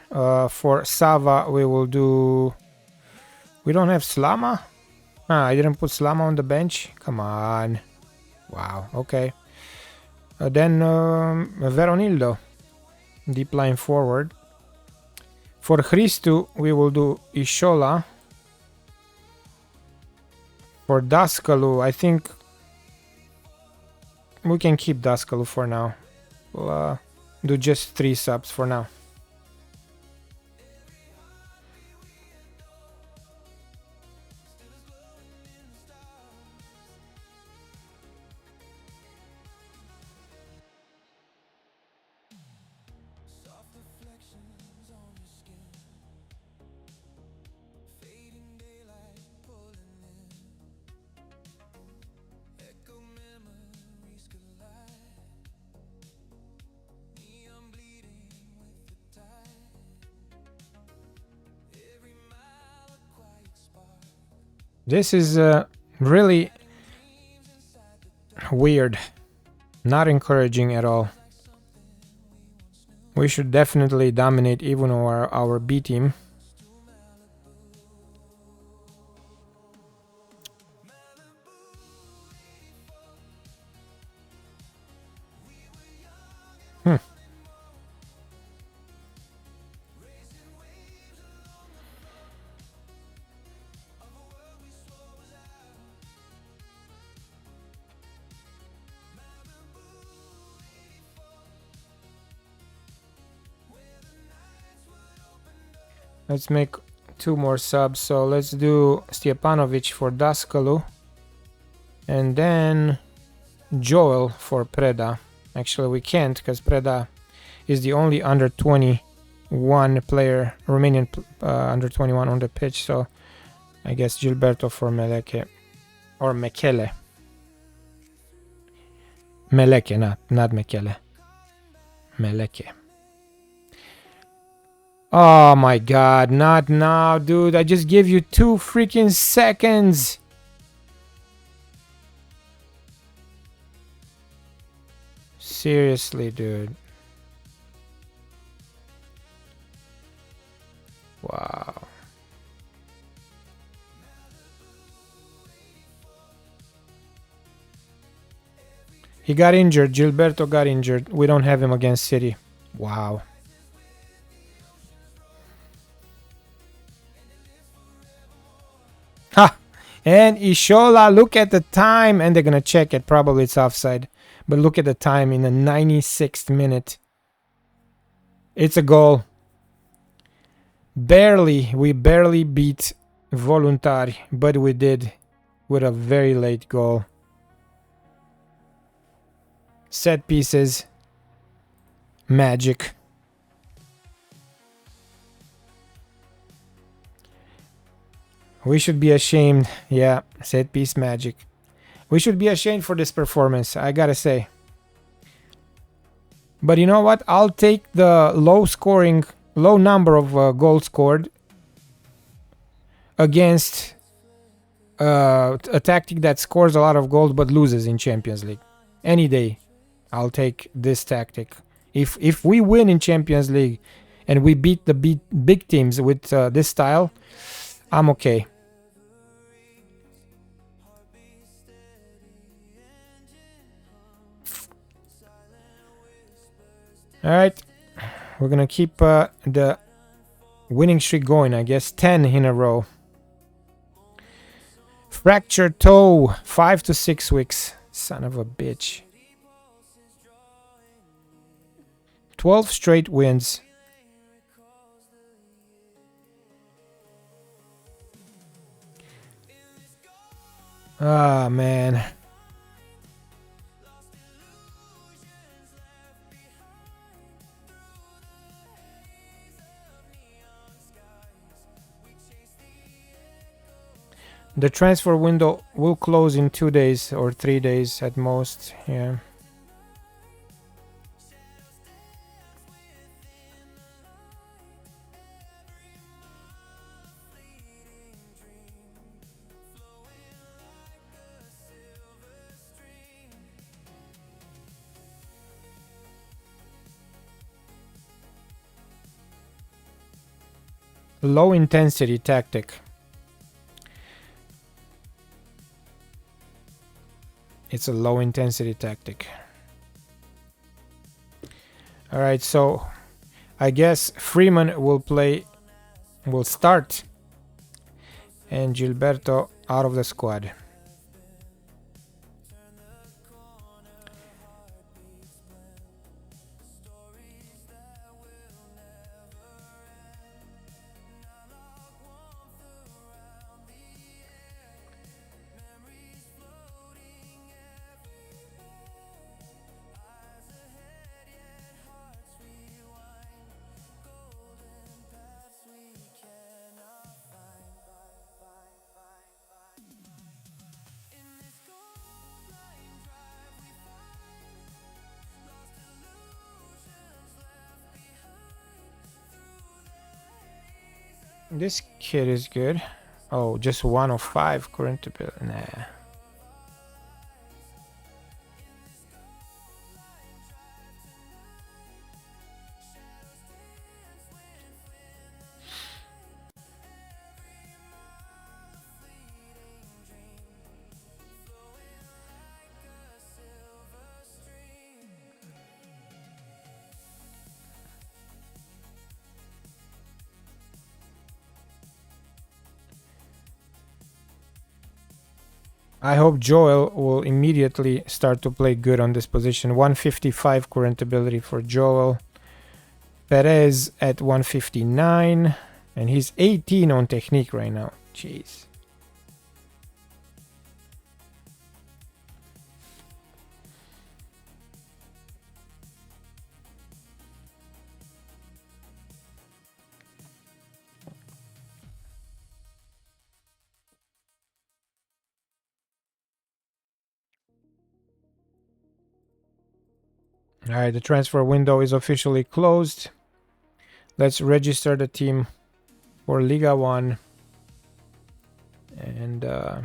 For Sava, we will do... We don't have Slama? I didn't put Slama on the bench? Come on. Wow, okay. Then Veronildo. Deep line forward. For Hristo, we will do Ishola. For Daskalu, I think we can keep Daskalu for now. We'll do just 3 subs for now. This is really weird. Not encouraging at all. We should definitely dominate even our B team. Let's make 2 more subs. So let's do Stjepanovic for Daskalu. And then Joel for Preda. Actually, we can't because Preda is the only under 21 player, Romanian under 21 on the pitch. So I guess Gilberto for Meleke. Or Mekele. Meleke, not Mekele. Meleke. Oh my god, not now, dude. I just gave you 2 freaking seconds. Seriously, dude. Wow. He got injured. Gilberto got injured. We don't have him against City. Wow. Ha! And Ishola, look at the time. And they're going to check it. Probably it's offside. But look at the time in the 96th minute. It's a goal. We barely beat Voluntari. But we did with a very late goal. Set pieces. Magic. We should be ashamed. Yeah, set piece magic. We should be ashamed for this performance, I gotta say. But you know what? I'll take the low number of goals scored against a tactic that scores a lot of goals but loses in Champions League. Any day, I'll take this tactic. If we win in Champions League and we beat the big teams with this style, I'm okay. Alright, we're gonna keep the winning streak going, I guess. 10 in a row. Fractured toe, 5 to 6 weeks. Son of a bitch. 12 straight wins. Ah, man. The transfer window will close in 2 days or 3 days at most. Yeah. Low intensity tactic. It's a low intensity tactic. Alright, so I guess Freeman will start, and Gilberto out of the squad. This kid is good. Oh, just 1 of 5 current ability. Nah. I hope Joel will immediately start to play good on this position. 155 current ability for Joel. Perez at 159. And he's 18 on technique right now. Jeez. Alright, the transfer window is officially closed. Let's register the team for Liga 1. And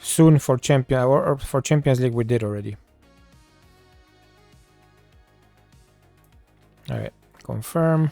soon for Champions League we did already. Alright, confirm.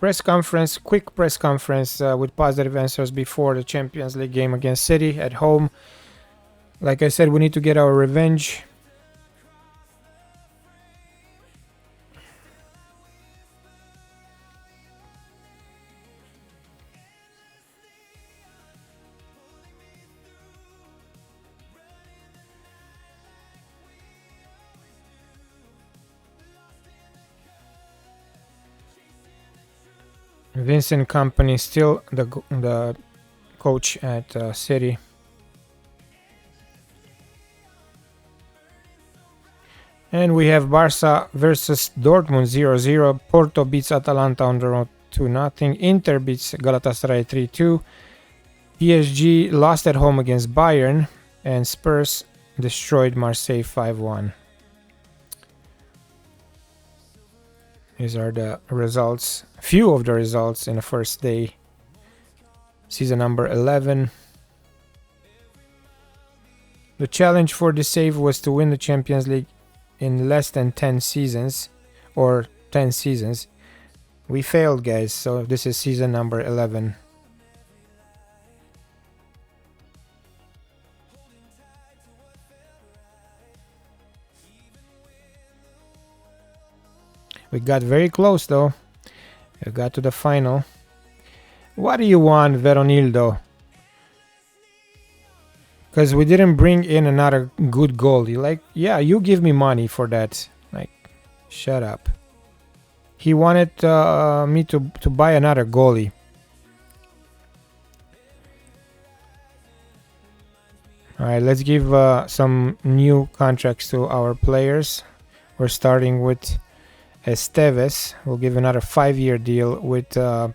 press conference, quick press conference with positive answers before the Champions League game against City at home. Like I said, we need to get our revenge. Vincent Kompany still the coach at City. And we have Barca versus Dortmund 0-0. Porto beats Atalanta on the road 2-0. Inter beats Galatasaray 3-2. PSG lost at home against Bayern. And Spurs destroyed Marseille 5-1. These are the results, few of the results in the first day. Season number 11. The challenge for the save was to win the Champions League in less than 10 seasons, or 10 seasons. We failed, guys, so this is season number 11. We got very close though. We got to the final. What do you want, Veronildo? Because we didn't bring in another good goalie. Like, yeah, you give me money for that. Like, shut up. He wanted me to buy another goalie. Alright, let's give some new contracts to our players. We're starting with Esteves. We'll give another 5-year deal with an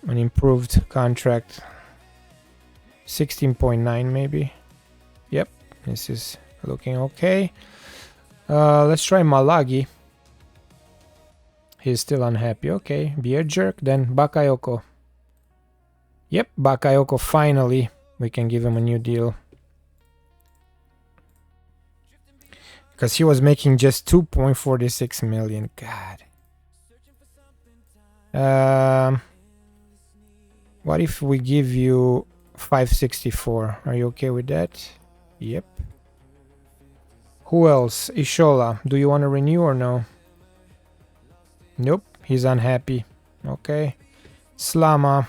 improved contract. 16.9 maybe. Yep, this is looking okay. Let's try Malagi. He's still unhappy. Okay, be a jerk. Then Bakayoko. Yep, Bakayoko, finally. We can give him a new deal. Because he was making just 2.46 million. God. What if we give you 564? Are you okay with that? Yep. Who else? Ishola. Do you want to renew or no? Nope. He's unhappy. Okay. Slama.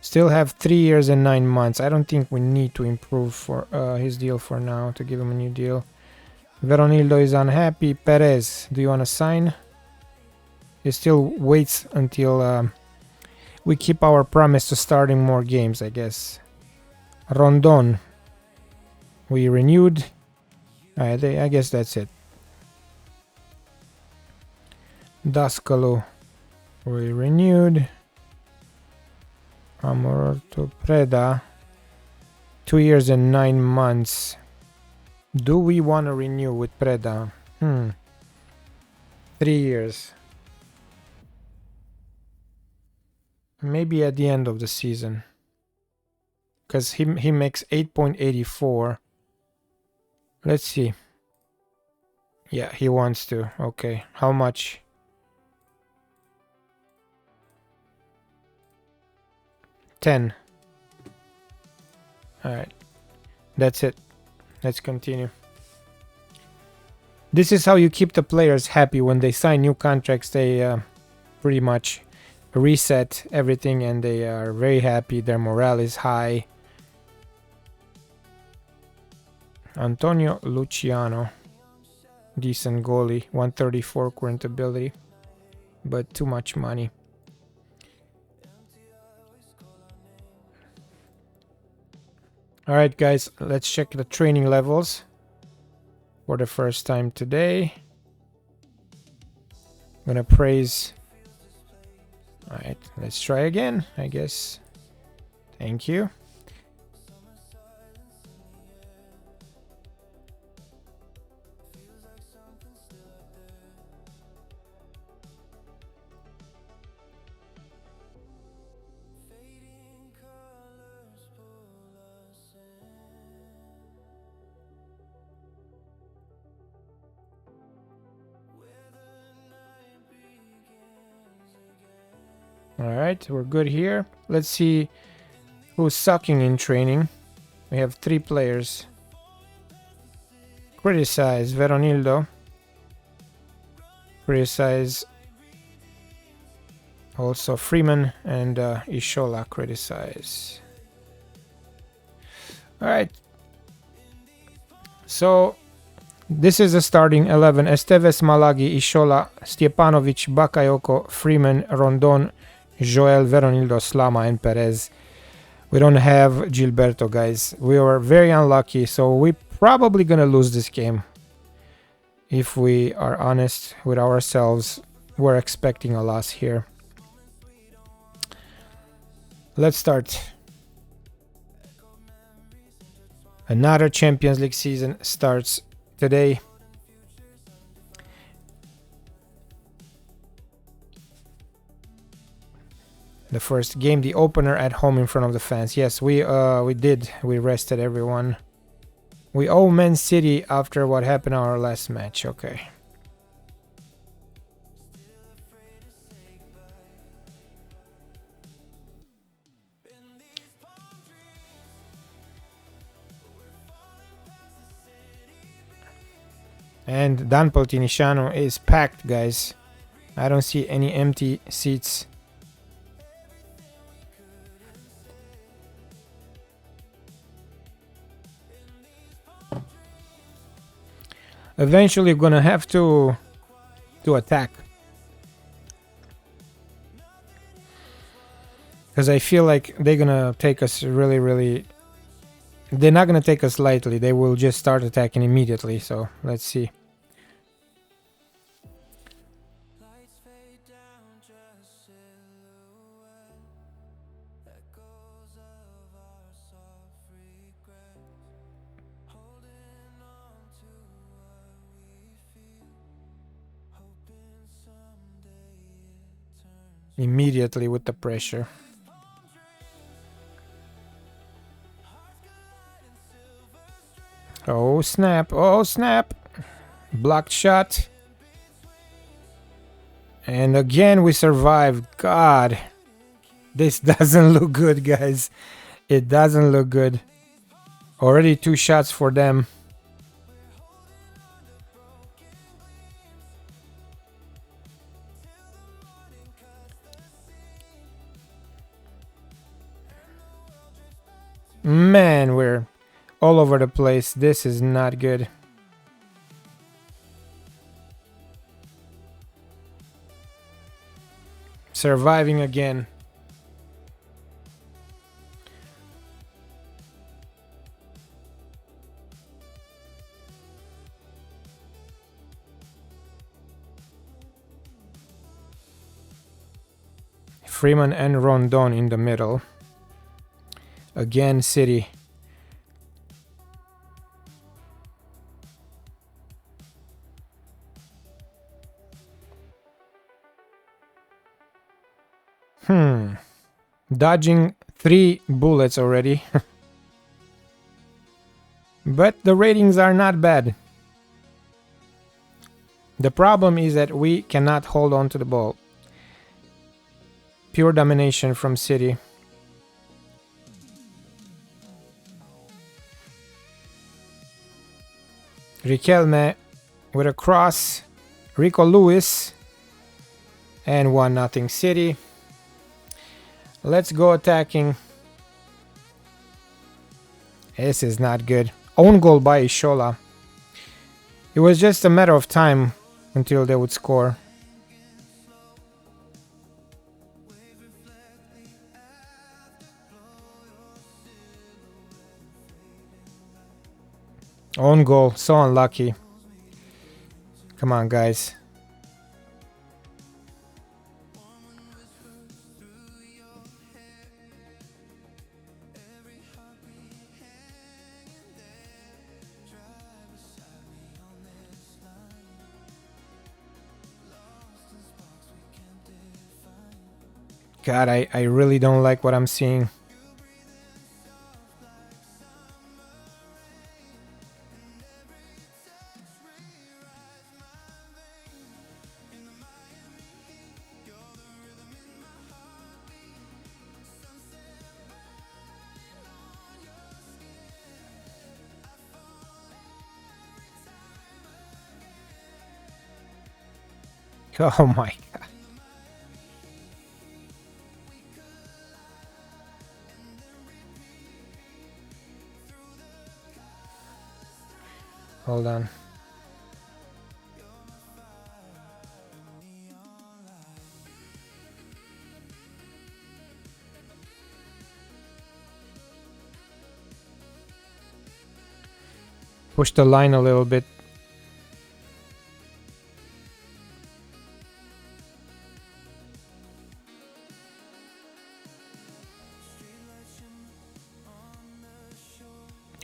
Still have 3 years and 9 months. I don't think we need to improve for his deal for now to give him a new deal. Veronildo is unhappy. Perez, do you want to sign? He still waits until we keep our promise to starting more games, I guess. Rondon. We renewed. I guess that's it. Daskalo. We renewed. Amorto Preda. 2 years and 9 months. Do we want to renew with Preda? 3 years. Maybe at the end of the season. Because he makes 8.84. Let's see. Yeah, he wants to. Okay. How much? 10. Alright. That's it. Let's continue. This is how you keep the players happy. When they sign new contracts, they pretty much reset everything and they are very happy. Their morale is high. Antonio Luciano. Decent goalie. 134 current ability. But too much money. Alright guys, let's check the training levels for the first time today. I'm gonna praise. Alright, let's try again, I guess. Thank you. Alright, we're good here. Let's see who's sucking in training. We have 3 players. Criticize Veronildo. Criticize also Freeman and Ishola criticize. Alright. So this is the starting 11. Esteves, Malagi, Ishola, Stjepanovic, Bakayoko, Freeman, Rondon, Joel, Veronildo, Slama and Perez. We don't have Gilberto, guys. We were very unlucky, so we're probably gonna lose this game. If we are honest with ourselves, we're expecting a loss here. Let's start. Another Champions League season starts today. The first game, the opener at home in front of the fans. Yes, we did. We rested everyone. We owe Man City after what happened in our last match. Okay. And Dan Politehnica is packed, guys. I don't see any empty seats. Eventually, we're gonna have to attack, because I feel like they're gonna take us really. They're not gonna take us lightly. They will just start attacking immediately. So let's see. Immediately with the pressure. Oh snap, oh snap. Blocked shot. And again we survived. God. This doesn't look good, guys. It doesn't look good. Already 2 shots for them. Man, we're all over the place. This is not good. Surviving again. Freeman and Rondon in the middle. Again, City. Dodging 3 bullets already. But the ratings are not bad. The problem is that we cannot hold on to the ball. Pure domination from City. Riquelme with a cross. Rico Lewis. And 1-0 City. Let's go attacking. This is not good. Own goal by Ishola. It was just a matter of time until they would score. Own goal, so unlucky. Come on, guys. God, I really don't like what I'm seeing. Oh my god. Hold on. Push the line a little bit.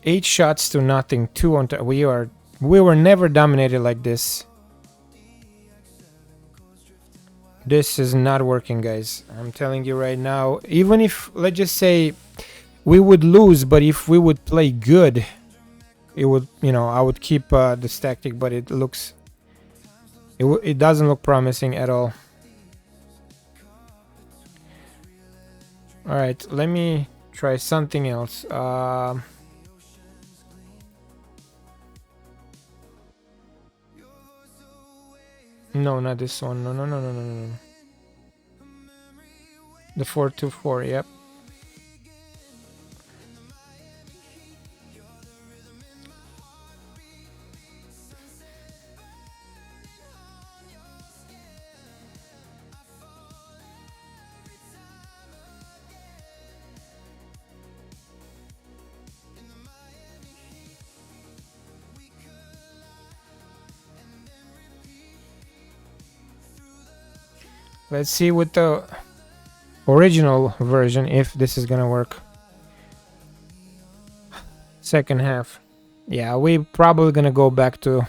Eight shots to nothing. 2 on. We were never dominated like this. This is not working, guys. I'm telling you right now. Even if, let's just say, we would lose, but if we would play good, it would, you know, I would keep this tactic. But it looks, it doesn't look promising at all. All right, let me try something else. No, not this one. No. The 4-2-4, yep. Let's see with the original version if this is gonna work. Second half. Yeah, we probably gonna go back to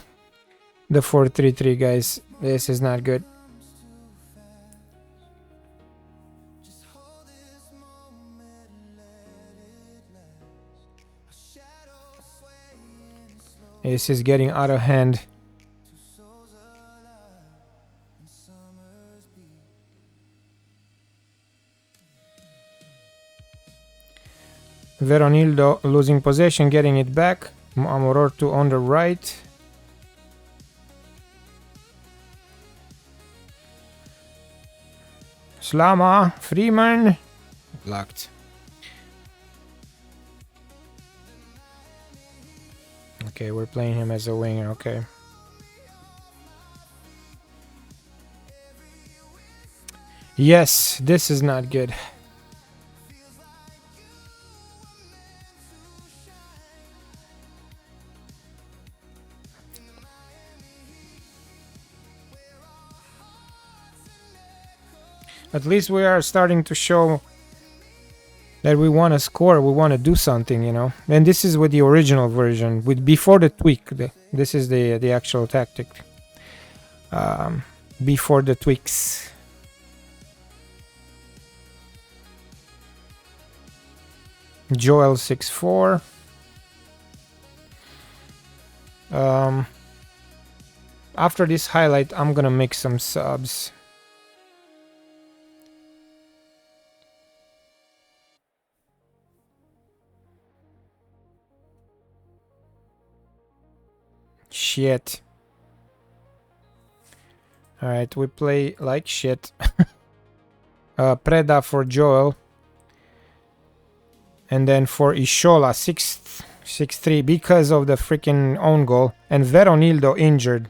the 4-3-3, guys. This is not good. This is getting out of hand. Veronildo losing possession, getting it back. Amorortu on the right. Slama, Freeman. Blocked. Okay, we're playing him as a winger, okay. Yes, this is not good. At least we are starting to show that we want to score, we want to do something, you know. And this is with the original version, with before the tweak. This is the actual tactic. Before the tweaks. Joel 6-4. After this highlight, I'm gonna make some subs. Shit. Alright, we play like shit. Preda for Joel. And then for Ishola, 6-3 because of the freaking own goal. And Veronildo injured.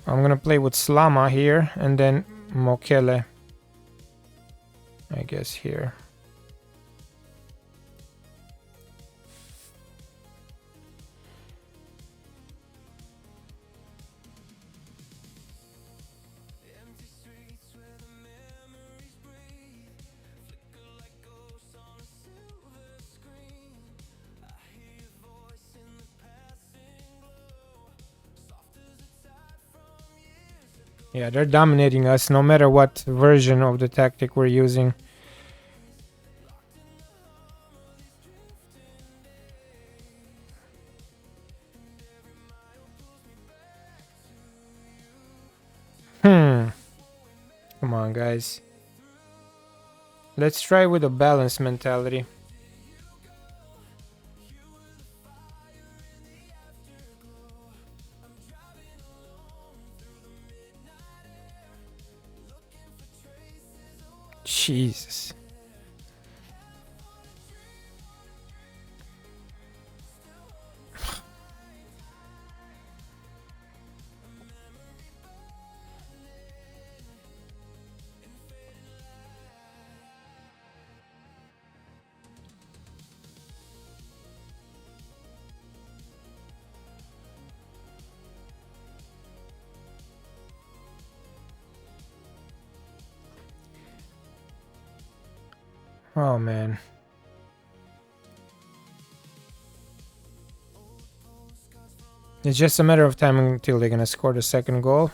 I'm gonna play with Slama here and then Mokele, I guess, here. Yeah, they're dominating us no matter what version of the tactic we're using. Come on, guys. Let's try with a balanced mentality. Jesus. Oh man. It's just a matter of time until they're gonna score the second goal.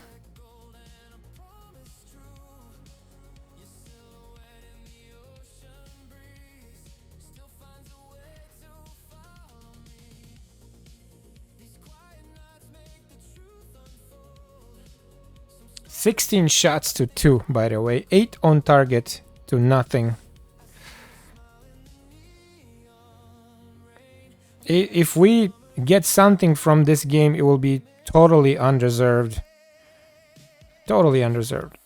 "16 shots to 2, by the way. 8 on target to nothing. If we get something from this game, it will be totally undeserved. Totally undeserved.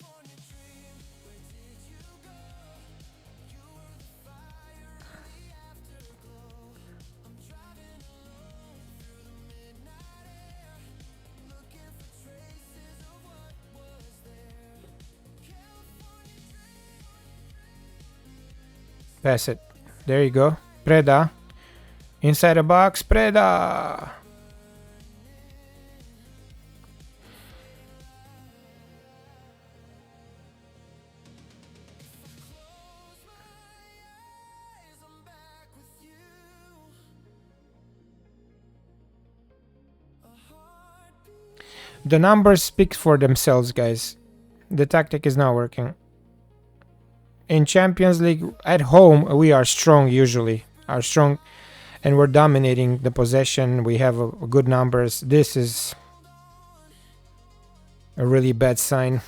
Pass it. There you go. Preda. Inside the box. Preda. The numbers speak for themselves, guys. The tactic is not working. In Champions League, at home, we are strong usually. Are strong, and we're dominating the possession. We have good numbers. This is a really bad sign.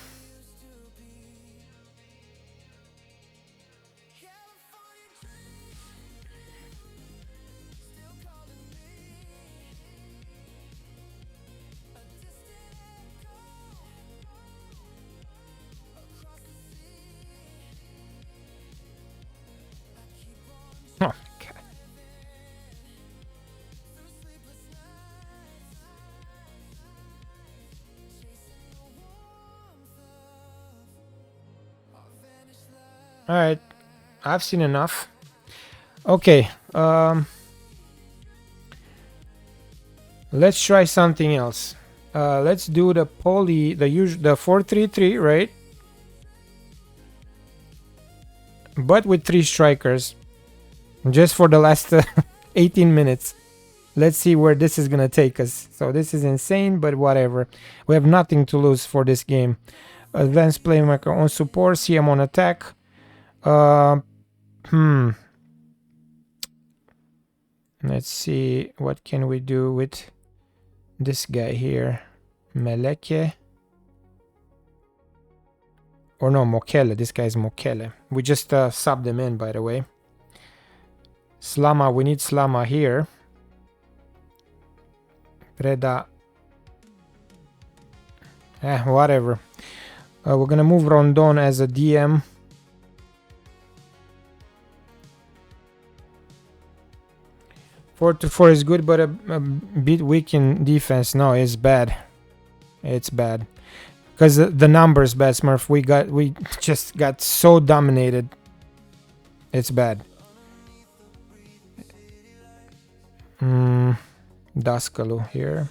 Oh, God. All right, I've seen enough. Okay, let's try something else. Let's do the the 4-3-3, right? But with 3 strikers. Just for the last 18 minutes. Let's see where this is gonna take us. So this is insane, but whatever. We have nothing to lose for this game. Advanced playmaker on support, CM on attack. Let's see, what can we do with this guy here? Meleke. Or no, Mokele. This guy is Mokele. We just subbed them in, by the way. Slama, we need Slama here. Preda. Whatever. We're gonna move Rondon as a DM. Four to 4 is good, but a bit weak in defense. No, it's bad. It's bad. Because the numbers bad, Smurf. We just got so dominated. It's bad. Daskalu here.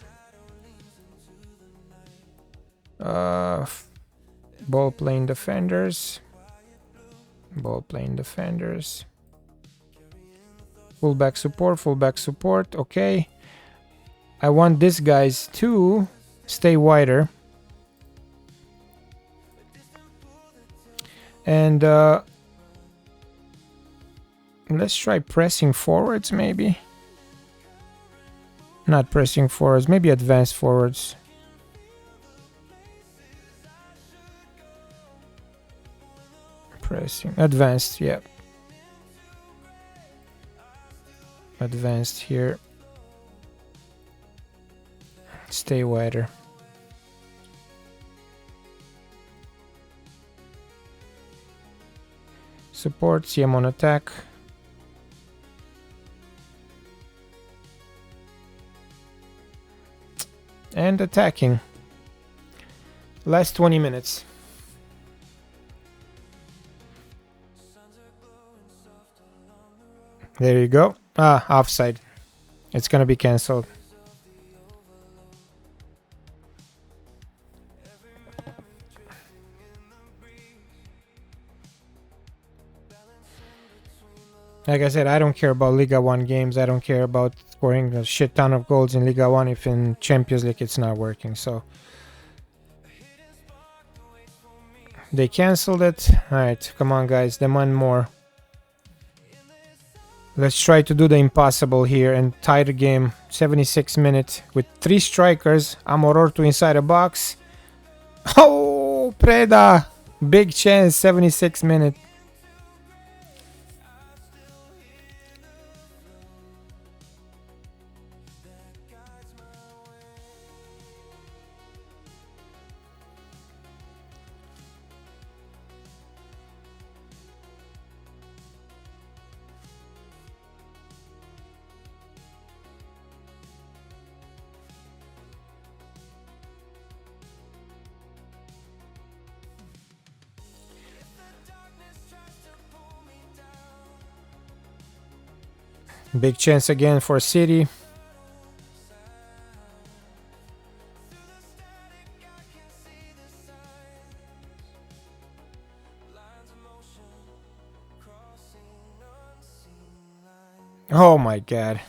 Ball playing defenders. Ball playing defenders. Fullback support. Okay. I want these guys to stay wider. And let's try pressing forwards, maybe. Not pressing forwards, maybe advanced forwards. pressing. Advanced, yeah. Advanced here. Stay wider. Support, CM on attack. And attacking. Last 20 minutes. There you go. Ah, offside. It's gonna be cancelled. Like I said, I don't care about Liga 1 games. I don't care about scoring a shit ton of goals in Liga 1 if in Champions League it's not working. So they cancelled it. Alright, come on guys, demand more. Let's try to do the impossible here and tie the game. 76 minutes with 3 strikers. Amorortu inside a box. Oh, Preda! Big chance, 76 minutes. Big chance again for City. Oh my god.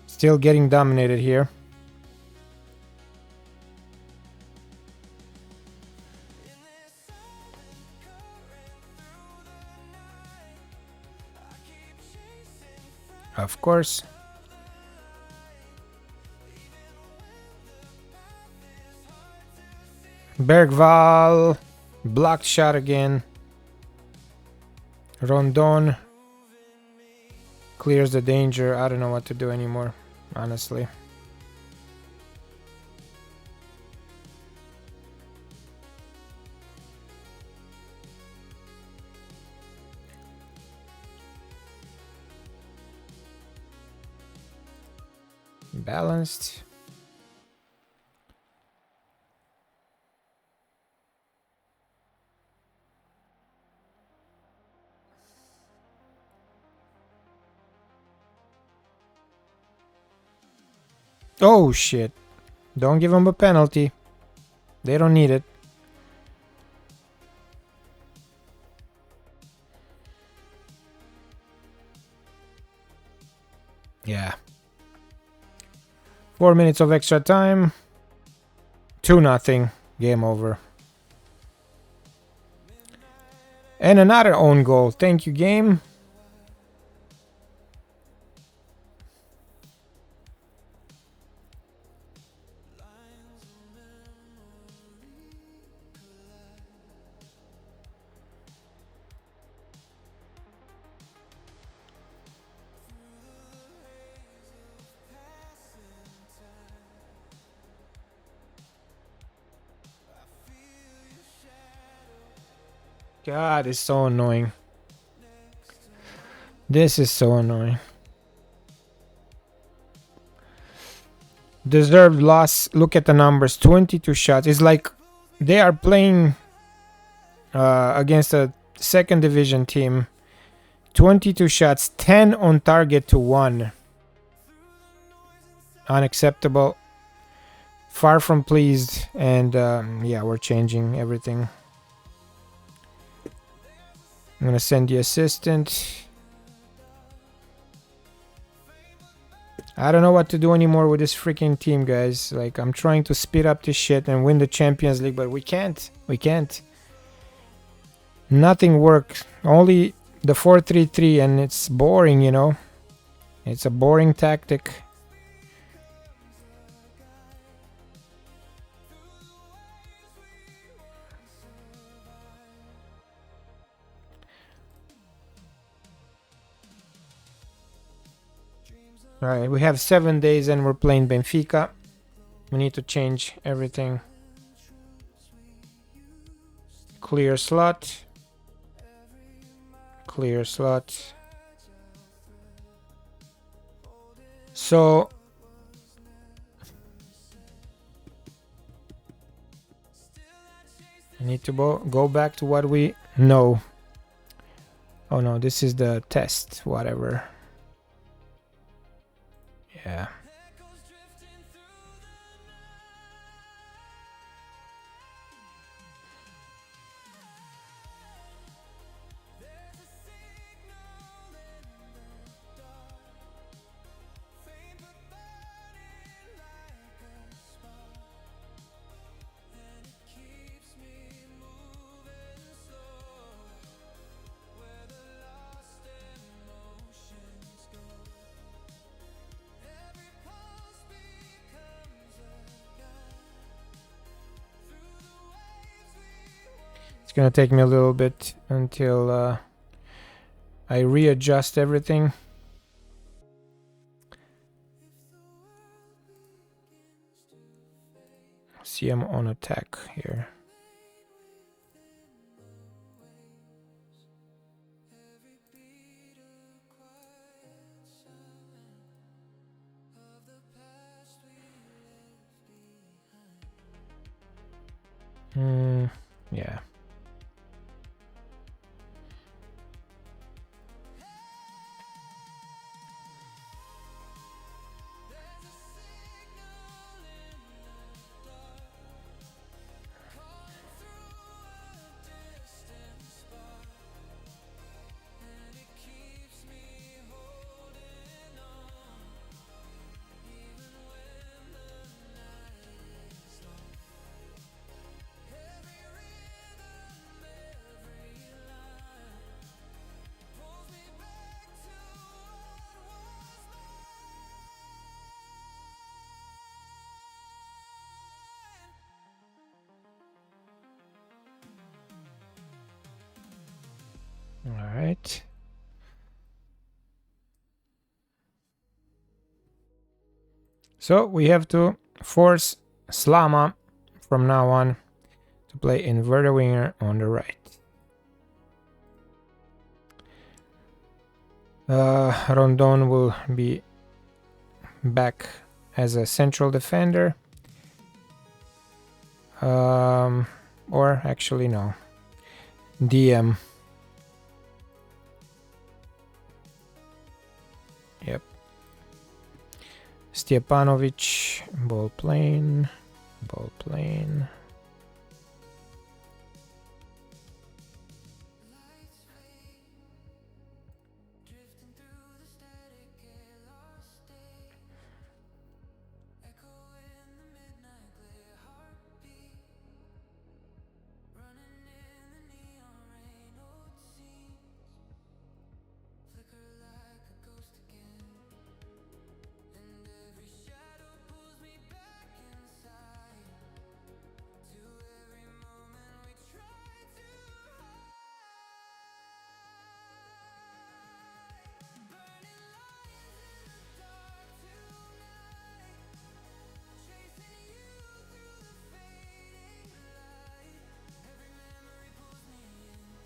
Still getting dominated here. Of course. Bergvall. Blocked shot again. Rondon. Clears the danger. I don't know what to do anymore, honestly. Balanced. Oh shit. Don't give them a penalty. They don't need it. Yeah. 4 minutes of extra time. 2-0. Game over. And another own goal. Thank you, game. God, it's so annoying. This is so annoying. Deserved loss. Look at the numbers. 22 shots. It's like they are playing against a second division team. 22 shots. 10 on target to 1. Unacceptable. Far from pleased. And yeah, we're changing everything. I'm gonna send the assistant. I don't know what to do anymore with this freaking team, guys. Like, I'm trying to speed up this shit and win the Champions League, but we can't. We can't. Nothing works. Only the 4-3-3, and it's boring, you know. It's a boring tactic. Alright, we have 7 days and we're playing Benfica. We need to change everything. Clear slot. Clear slot. So I need to go back to what we know. Oh no, this is the test, whatever. Yeah. It's gonna take me a little bit until I readjust everything. See, I'm on attack here. Yeah. All right. So we have to force Slama from now on to play inverted winger on the right. Rondon will be back as a central defender. Or actually no. DM. Yep. Stjepanovic, ball plane.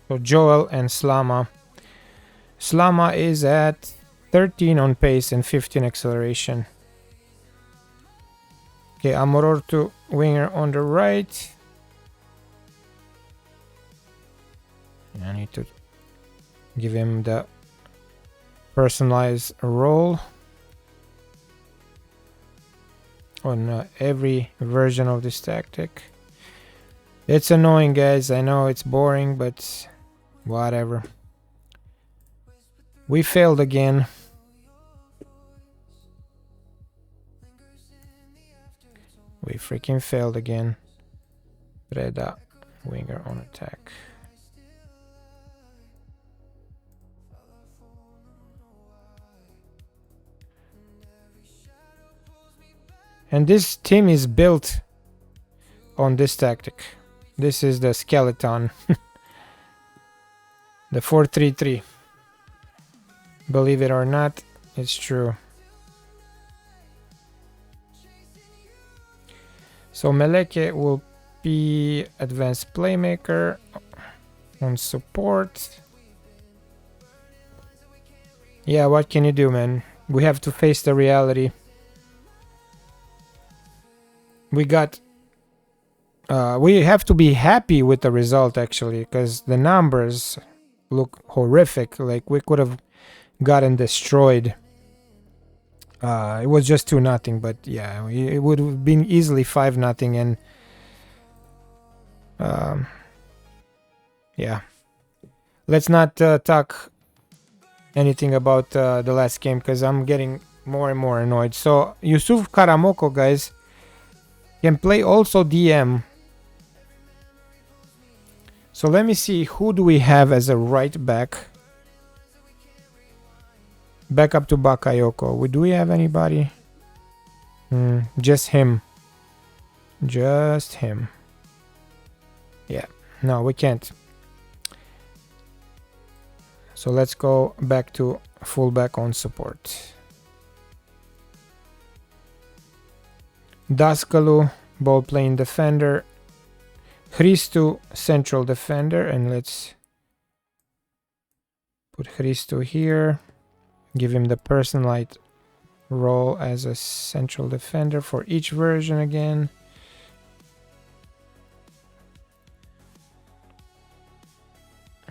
So Joel and Slama. Slama is at 13 on pace and 15 acceleration. Okay, Amoror to winger on the right. I need to give him the personalized role on every version of this tactic. It's annoying, guys. I know it's boring, but whatever. We failed again. We freaking failed again. Breda, winger on attack. And this team is built on this tactic. This is the skeleton. The 4-3-3. Believe it or not, it's true. So Meleke will be advanced playmaker on support. Yeah, what can you do, man? We have to face the reality. We have to be happy with the result, actually, because the numbers look horrific. Like, we could have gotten destroyed. It was just 2-0, but yeah, it would have been easily 5-0, and yeah. Let's not talk anything about the last game, because I'm getting more and more annoyed. So Yusuf Karamoko, guys, can play also DM. So let me see, who do we have as a right back? Back up to Bakayoko. Do we have anybody? Just him. Just him. Yeah. No, we can't. So let's go back to fullback on support. Daskalu, ball playing defender. Christu, central defender. And let's put Christu here. Give him the personalized role as a central defender for each version again.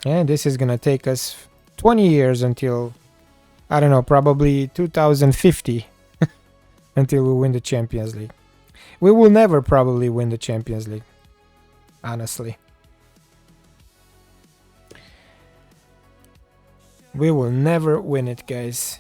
And this is gonna take us 20 years until, I don't know, probably 2050 until we win the Champions League. We will never probably win the Champions League, honestly. We will never win it, guys.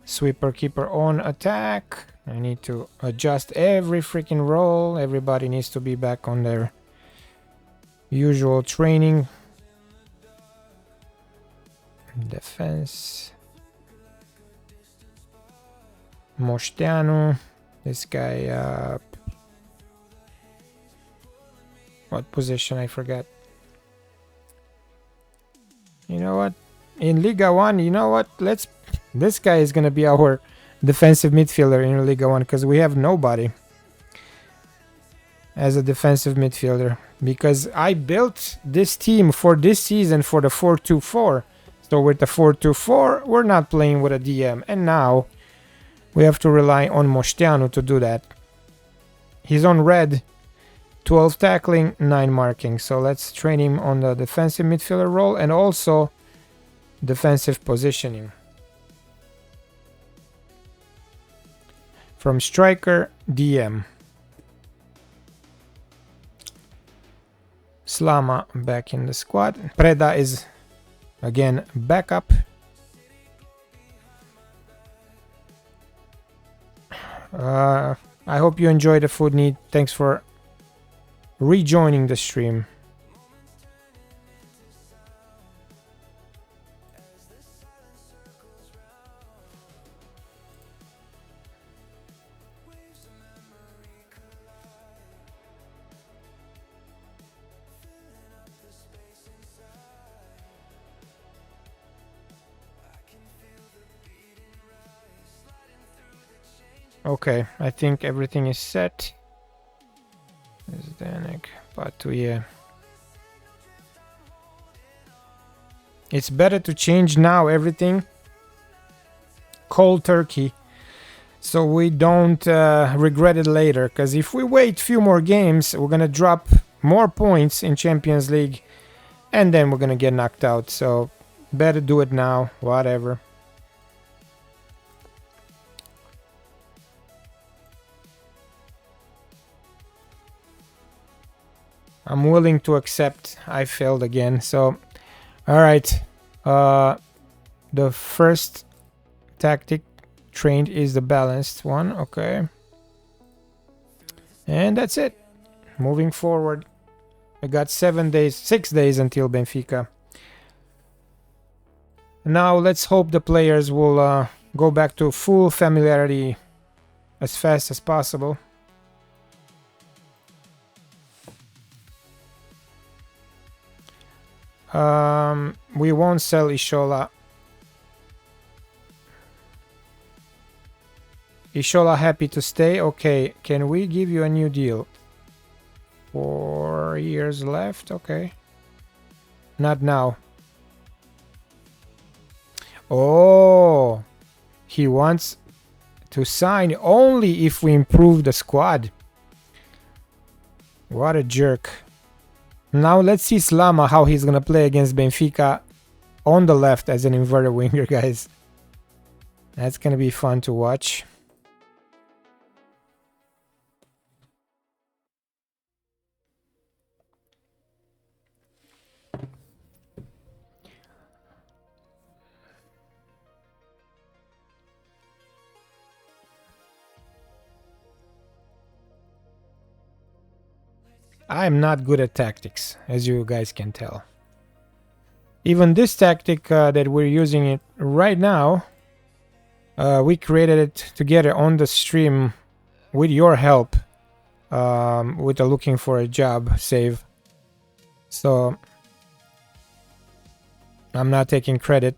Sweeper keeper on attack. I need to adjust every freaking role. Everybody needs to be back on their usual training. Defense. Moșteanu. This guy, what position? I forgot. You know what? In Liga 1, you know what? This guy is going to be our defensive midfielder in Liga 1, because we have nobody as a defensive midfielder. Because I built this team for this season for the 4-2-4. So with the 4-2-4, we're not playing with a DM. And now we have to rely on Moșteanu to do that. He's on red, 12 tackling, 9 marking. So let's train him on the defensive midfielder role and also defensive positioning. From striker, DM. Slama back in the squad. Preda is again backup. I hope you enjoyed the food need. Thanks for rejoining the stream. Okay, I think everything is set. Zdenek, Patuye. It's better to change now everything cold turkey so we don't regret it later, because if we wait a few more games, we're gonna drop more points in Champions League and then we're gonna get knocked out. So better do it now, whatever. I'm willing to accept I failed again. So, all right. The first tactic trained is the balanced one. Okay. And that's it. Moving forward. We got 6 days until Benfica. Now let's hope the players will go back to full familiarity as fast as possible. We won't sell Ishola. Ishola happy to stay. Okay, can we give you a new deal? 4 years left. Okay. Not now. Oh, he wants to sign only if we improve the squad. What a jerk. Now let's see Slama, how he's gonna play against Benfica on the left as an inverted winger, guys. That's gonna be fun to watch. I'm not good at tactics, as you guys can tell. Even this tactic that we're using it right now, we created it together on the stream with your help, with the looking for a job save. So I'm not taking credit.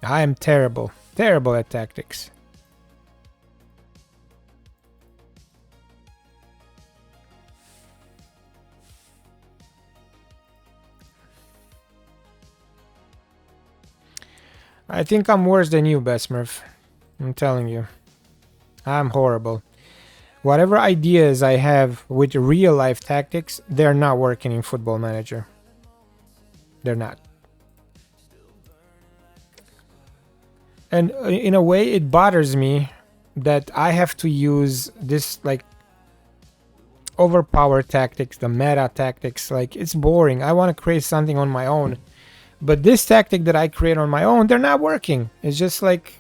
I am terrible at tactics. I think I'm worse than you, Besmurf. I'm telling you. I'm horrible. Whatever ideas I have with real life tactics, they're not working in Football Manager. They're not. And in a way, it bothers me that I have to use this like overpowered tactics, the meta tactics. Like, it's boring. I want to create something on my own. But this tactic that I create on my own, they're not working. It's just like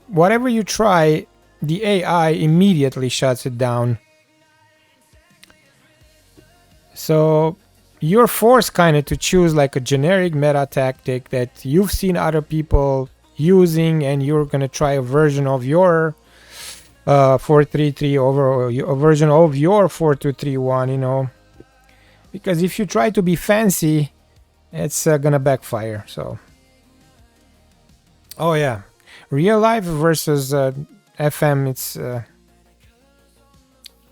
whatever you try, the AI immediately shuts it down. So you're forced kind of to choose like a generic meta tactic that you've seen other people using, and you're going to try a version of your 4-3-3 over a version of your 4-2-3-1, you know. Because if you try to be fancy, it's gonna backfire. So, oh yeah, real life versus FM, it's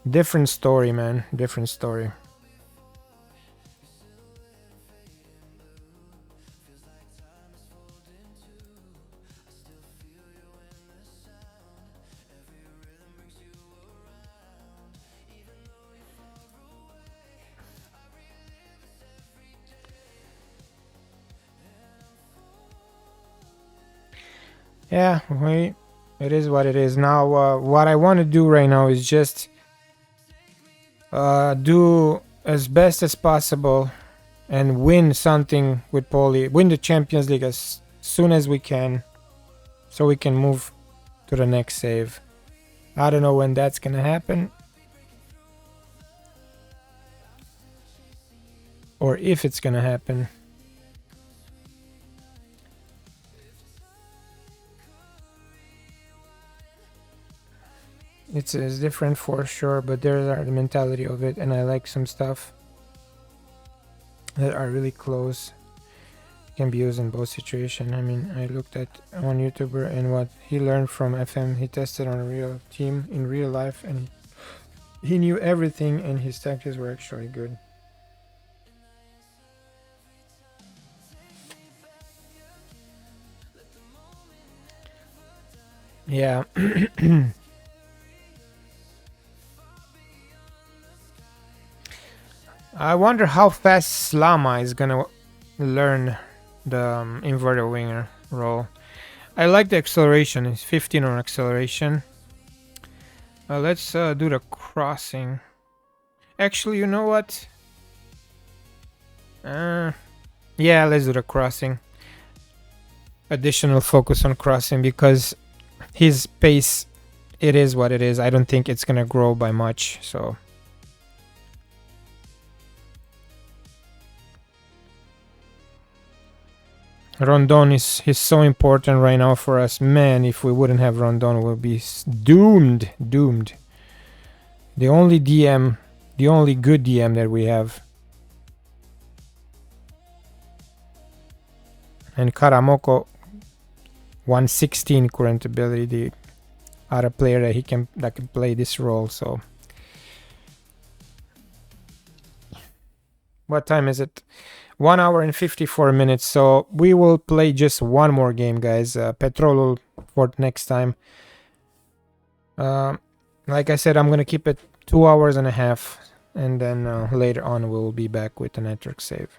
different story, man. Different story. Yeah, it is what it is. Now, what I want to do right now is just do as best as possible and win something with Poli, win the Champions League as soon as we can, so we can move to the next save. I don't know when that's gonna happen, or if it's gonna happen. It's different for sure, but there's the mentality of it, and I like some stuff that are really close. Can be used in both situations. I mean, I looked at one YouTuber and what he learned from FM. He tested on a real team in real life, and he knew everything, and his tactics were actually good. Yeah. I wonder how fast Slama is gonna learn the inverted winger role. I like the acceleration. It's 15 on acceleration. Let's do the crossing. Actually, you know what? Yeah, let's do the crossing. Additional focus on crossing, because his pace, it is what it is. I don't think it's gonna grow by much, so... Rondon is so important right now for us. Man, if we wouldn't have Rondon, we'll be doomed. Doomed. The only DM, the only good DM that we have. And Karamoko, 116 current ability, the other player that can play this role. So, what time is it? 1 hour and 54 minutes. So we will play just one more game, guys. Petrolul for next time. Like I said, I'm gonna keep it 2 hours and a half, and then later on we'll be back with the network save.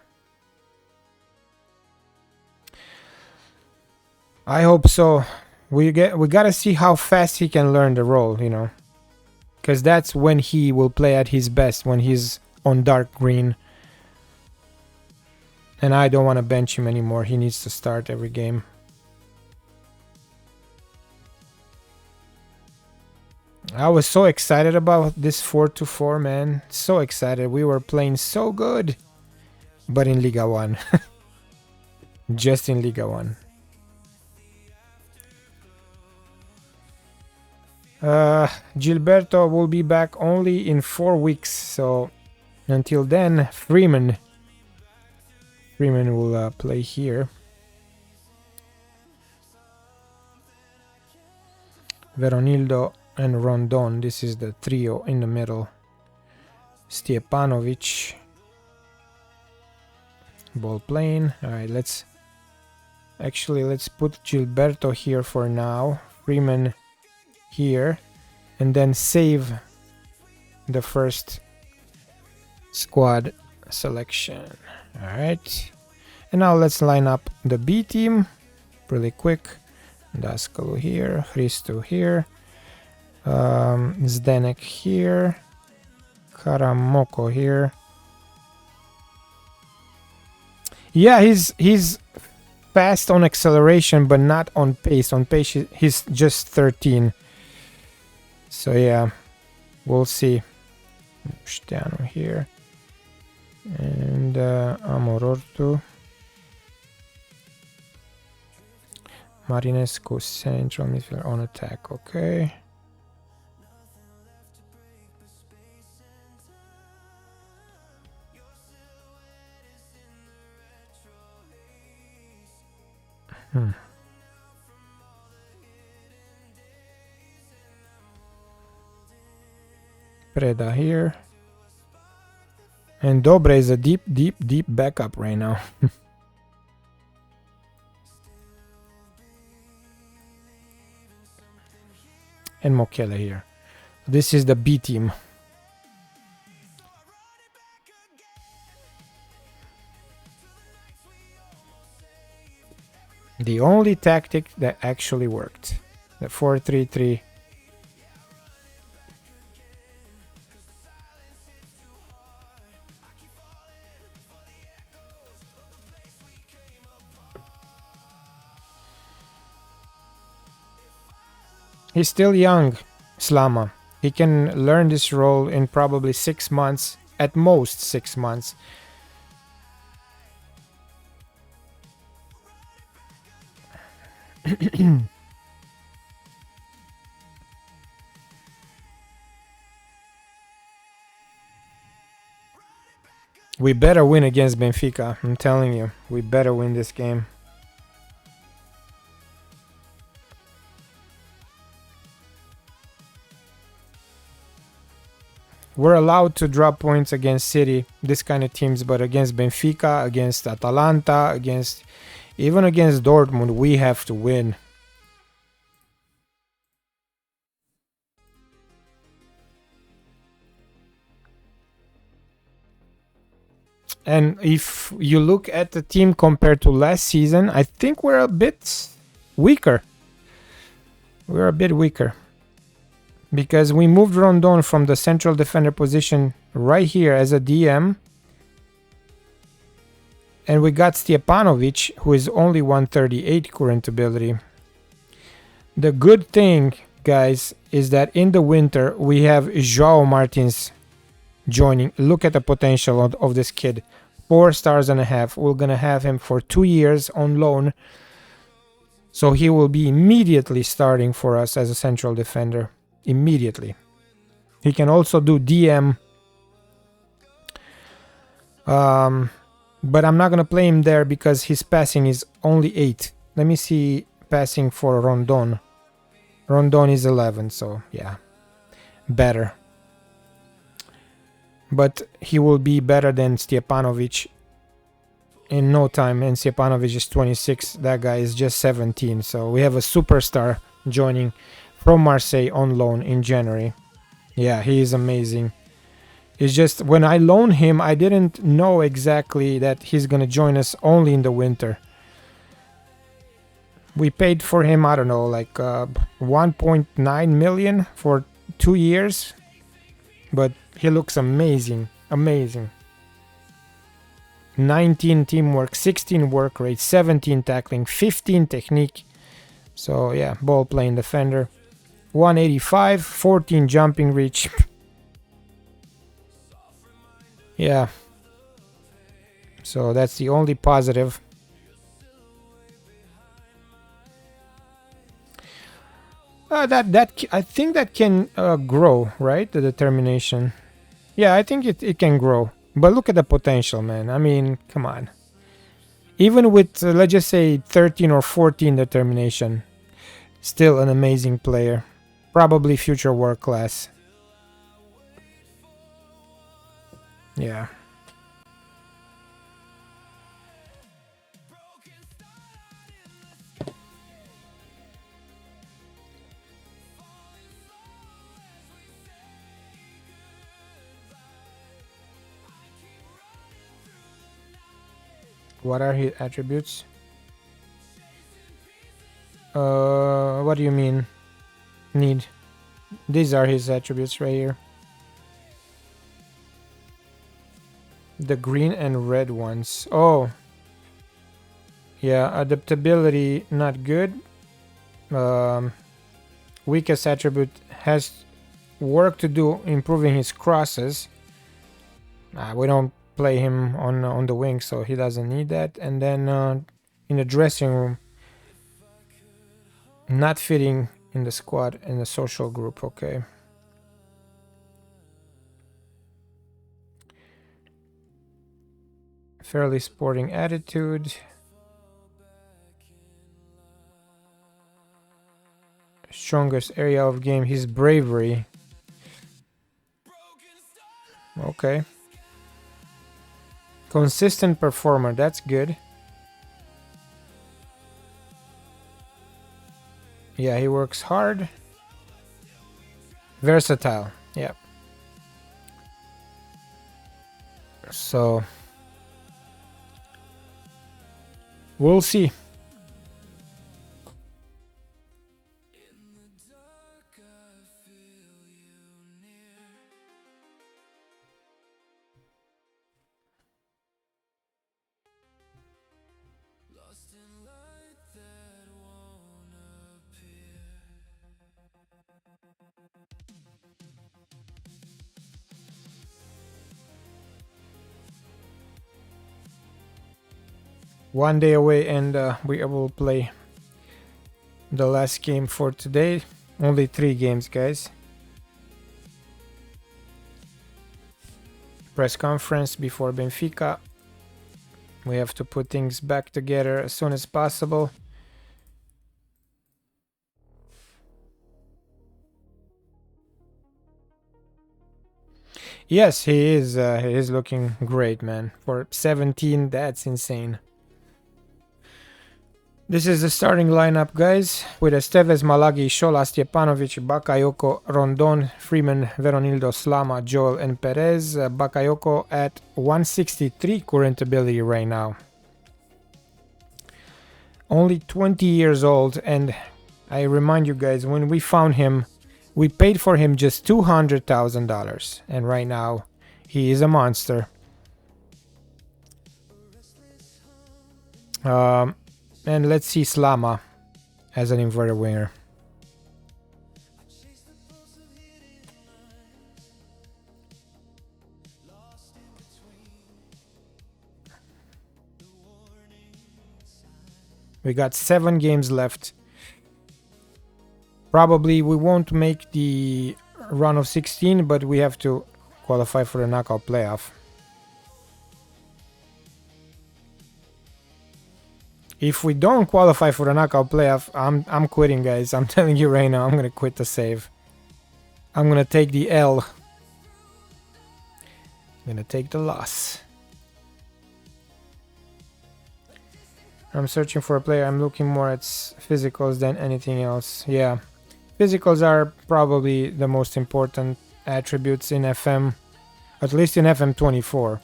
I hope so. We gotta see how fast he can learn the role, you know, because that's when he will play at his best, when he's on dark green. And I don't want to bench him anymore. He needs to start every game. I was so excited about this 4-4, man. So excited. We were playing so good. But in Liga 1. Just in Liga 1. Gilberto will be back only in 4 weeks. So until then, Freeman will play here. Veronildo and Rondon. This is the trio in the middle. Stjepanovic. Ball playing. Alright, let's put Gilberto here for now. Freeman here. And then save the first squad selection. Alright, and now let's line up the B team really quick. Daskalu here, Hristo here, Zdenek here, Karamoko here. Yeah, he's fast on acceleration but not on pace. On pace he's just 13. So yeah, we'll see. Stiano here. And Amorortu. Marinescu central midfielder on attack, okay. Preda here. And Dobre is a deep backup right now. And Mokele here. This is the B team. The only tactic that actually worked. The 4-3-3. He's still young, Slama. He can learn this role in probably 6 months, at most 6 months. We better win against Benfica, I'm telling you. We better win this game. We're allowed to drop points against City, this kind of teams, but against Benfica, against Atalanta, even against Dortmund, we have to win. And if you look at the team compared to last season, I think we're a bit weaker. We're a bit weaker. Because we moved Rondon from the central defender position right here as a DM. And we got Stjepanovic, who is only 138 current ability. The good thing, guys, is that in the winter we have João Martins joining. Look at the potential of this kid. 4.5 stars. We're gonna have him for 2 years on loan, so he will be immediately starting for us as a central defender. Immediately. He can also do DM. But I'm not gonna play him there because his passing is only 8. Let me see passing for Rondon. Rondon is 11, so yeah, better. But he will be better than Stjepanovic in no time, and Stjepanovic is 26. That guy is just 17. So we have a superstar joining from Marseille on loan in January. Yeah, he is amazing. It's just when I loaned him, I didn't know exactly that he's gonna join us only in the winter. We paid for him, I don't know, like 1.9 million for 2 years. But he looks amazing, amazing. 19 teamwork, 16 work rate, 17 tackling, 15 technique. So yeah, ball playing defender. 185, 14 jumping reach. Yeah. So that's the only positive. That I think that can grow, right? The determination. Yeah, I think it can grow. But look at the potential, man. I mean, come on. Even with, let's just say, 13 or 14 determination, still an amazing player. Probably future world class. Yeah. What are his attributes? What do you mean? Need. These are his attributes right here. The green and red ones. Oh. Yeah, adaptability not good. Weakest attribute has work to do improving his crosses. We don't play him on the wing, so he doesn't need that. And then in the dressing room, not fitting in the squad in the social group. Okay. Fairly sporting attitude. Strongest area of game, his bravery. Okay. Consistent performer, that's good. Yeah, he works hard. Versatile, yeah. So we'll see. One day away and we will play the last game for today. Only 3 games, guys. Press conference before Benfica. We have to put things back together as soon as possible. Yes, he is looking great, man. For 17, that's insane. This is the starting lineup, guys, with Esteves, Malagi, Shola, Stjepanovic, Bakayoko, Rondon, Freeman, Veronildo, Slama, Joel, and Perez. Bakayoko at 163 current ability right now. Only 20 years old, and I remind you guys, when we found him, we paid for him just $200,000, and right now he is a monster. And let's see Slama as an inverted winger. We got 7 games left. Probably we won't make the run of 16, but we have to qualify for the knockout playoff. If we don't qualify for the knockout playoff, I'm quitting, guys. I'm telling you right now, I'm gonna quit the save. I'm gonna take the L. I'm gonna take the loss. I'm searching for a player. I'm looking more at physicals than anything else. Yeah, physicals are probably the most important attributes in FM, at least in FM24.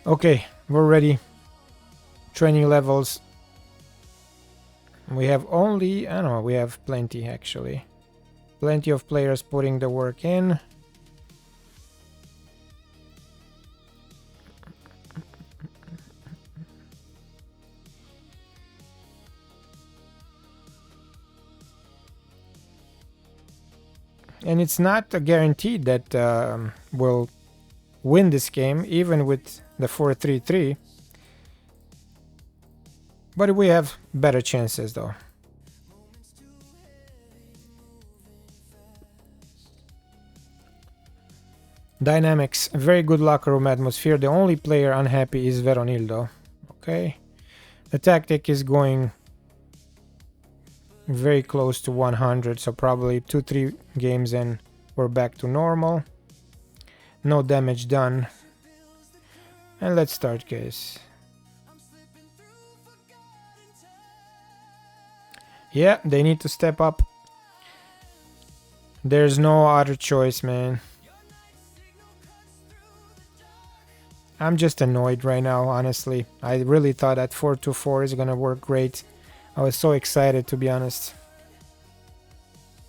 Okay, we're ready. Training levels. We have only, I don't know, we have plenty actually. Plenty of players putting the work in. And it's not a guaranteed that we'll win this game, even with the 4-3-3. But we have better chances, though. Dynamics, very good locker room atmosphere. The only player unhappy is Veronildo. Okay. The tactic is going very close to 100, so probably 2-3 games and we're back to normal. No damage done. And let's start, guys. Yeah, they need to step up. There's no other choice, man. I'm just annoyed right now, honestly. I really thought that 4-2-4 is gonna work great. I was so excited, to be honest.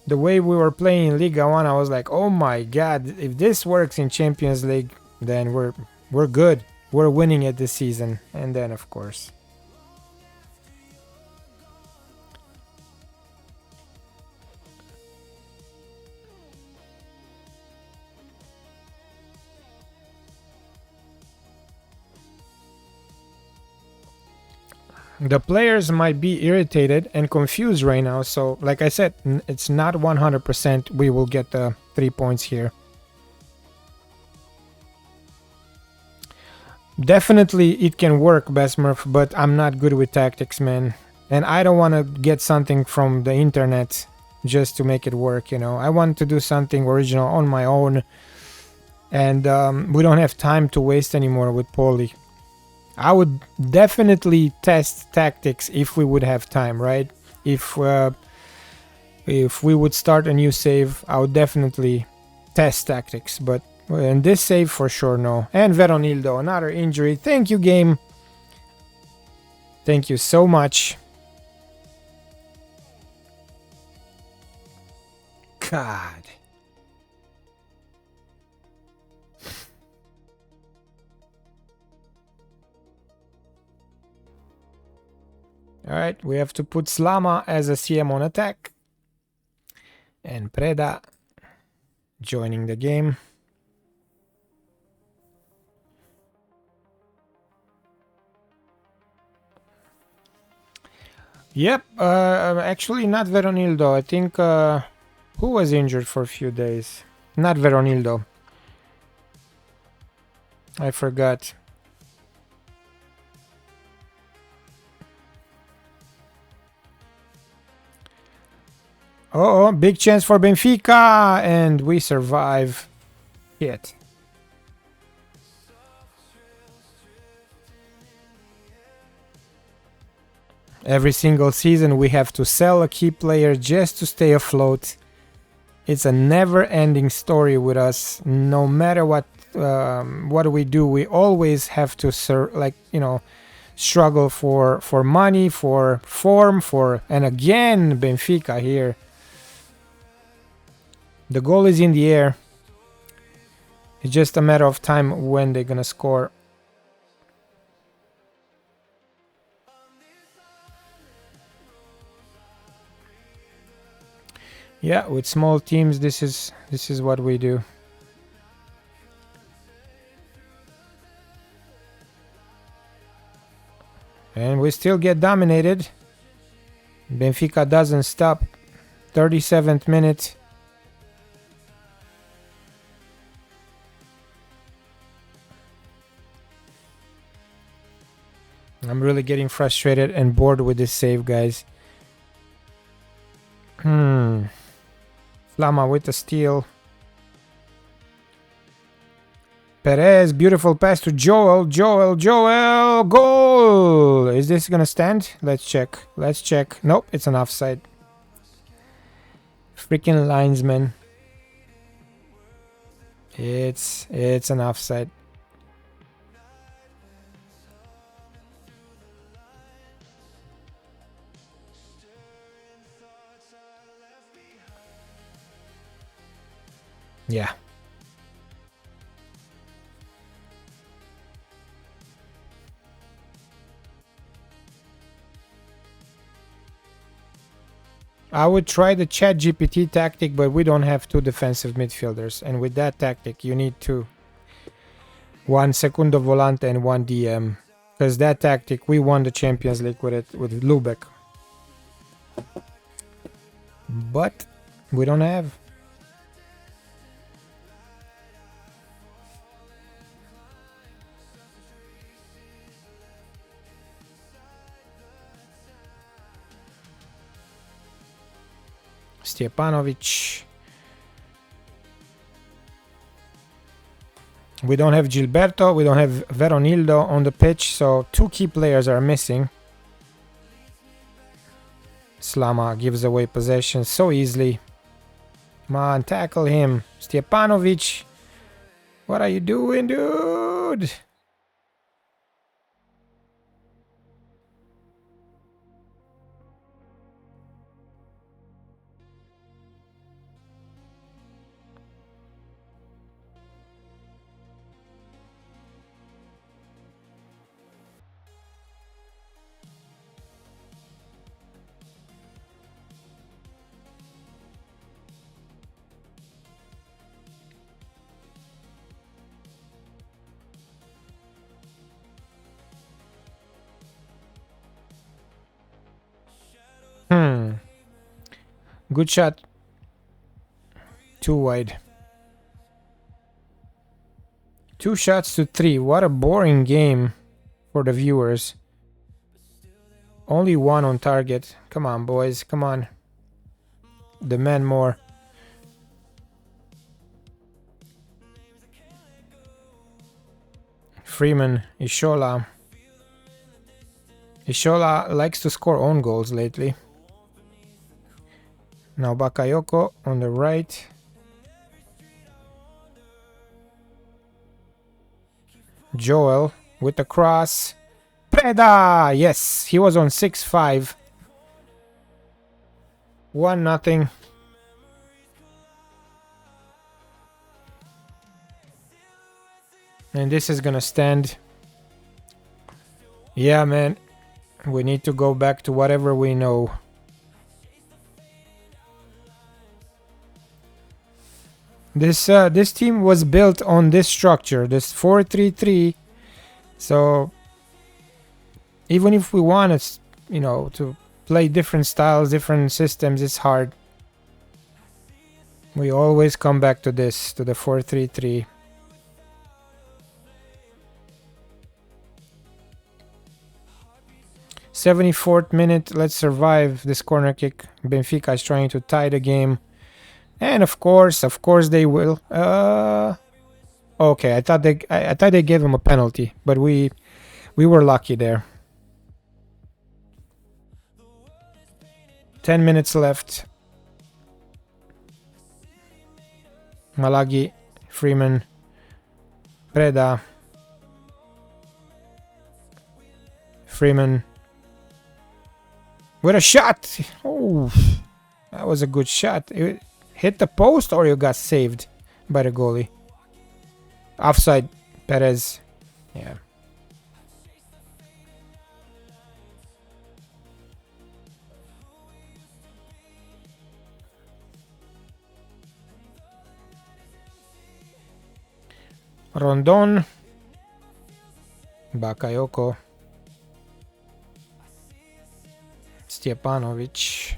The way we were playing in Liga 1, I was like, oh my god, if this works in Champions League, then we're good. We're winning it this season. And then, of course. The players might be irritated and confused right now, so like I said, it's not 100% we will get the 3 points here. Definitely it can work, Besmurf, but I'm not good with tactics, man. And I don't want to get something from the internet just to make it work, you know. I want to do something original on my own, and we don't have time to waste anymore with Poli. I would definitely test tactics if we would have time, right? If we would start a new save, I would definitely test tactics. But in this save, for sure, no. And Veronildo, another injury. Thank you, game. Thank you so much. God. Alright, we have to put Slama as a CM on attack. And Preda joining the game. Yep, actually not Veronildo. I think, who was injured for a few days? Not Veronildo. I forgot. Oh, big chance for Benfica, and we survive it. Every single season we have to sell a key player just to stay afloat. It's a never-ending story with us. No matter what we do, we always have to struggle for money, for form, and again Benfica here. The goal is in the air. It's just a matter of time when they're gonna score. Yeah, with small teams, this is what we do. And we still get dominated. Benfica doesn't stop. 37th minute. I'm really getting frustrated and bored with this save, guys. Flama with the steal. Perez, beautiful pass to Joel. Joel, goal! Is this gonna stand? Let's check. Nope, it's an offside. Freaking linesman. It's an offside. Yeah. I would try the chat GPT tactic, but we don't have two defensive midfielders. And with that tactic, you need two. One Segundo Volante and one DM. Because that tactic, we won the Champions League with it, with Lubeck. But we don't have. Stjepanovic. We don't have Gilberto, we don't have Veronildo on the pitch, so two key players are missing. Slama gives away possession so easily. Come on, tackle him. Stjepanovic. What are you doing, dude? Good shot. Too wide. 2 shots to 3. What a boring game for the viewers. Only 1 on target. Come on, boys. Come on. Demand more. Freeman. Ishola. Ishola likes to score own goals lately. Now Bakayoko on the right. Joel with the cross. Preda! Yes, he was on 6-5. 1-0. And this is gonna stand. Yeah, man. We need to go back to whatever we know. This team was built on this structure, this 4-3-3. So even if we want to, to play different styles, different systems, it's hard. We always come back to this, to the 4-3-3. '74th minute. Let's survive this corner kick. Benfica is trying to tie the game. And of course they will. Okay, I thought they gave him a penalty, but we were lucky there. 10 minutes left. Malagi, Freeman, Preda, Freeman with a shot. Oh, that was a good shot. It hit the post or you got saved by the goalie. Offside, Perez. Yeah. Rondon. Bakayoko. Stjepanovic.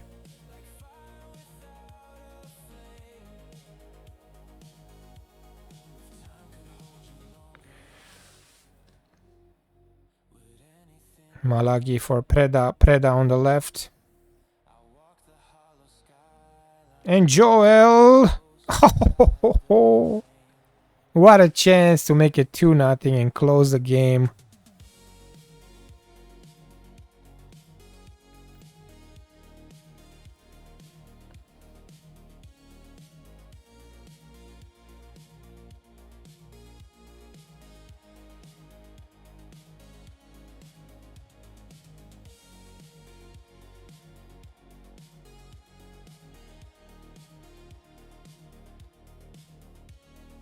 Malagi for Preda. Preda on the left. And Joel! What a chance to make it 2-0 and close the game.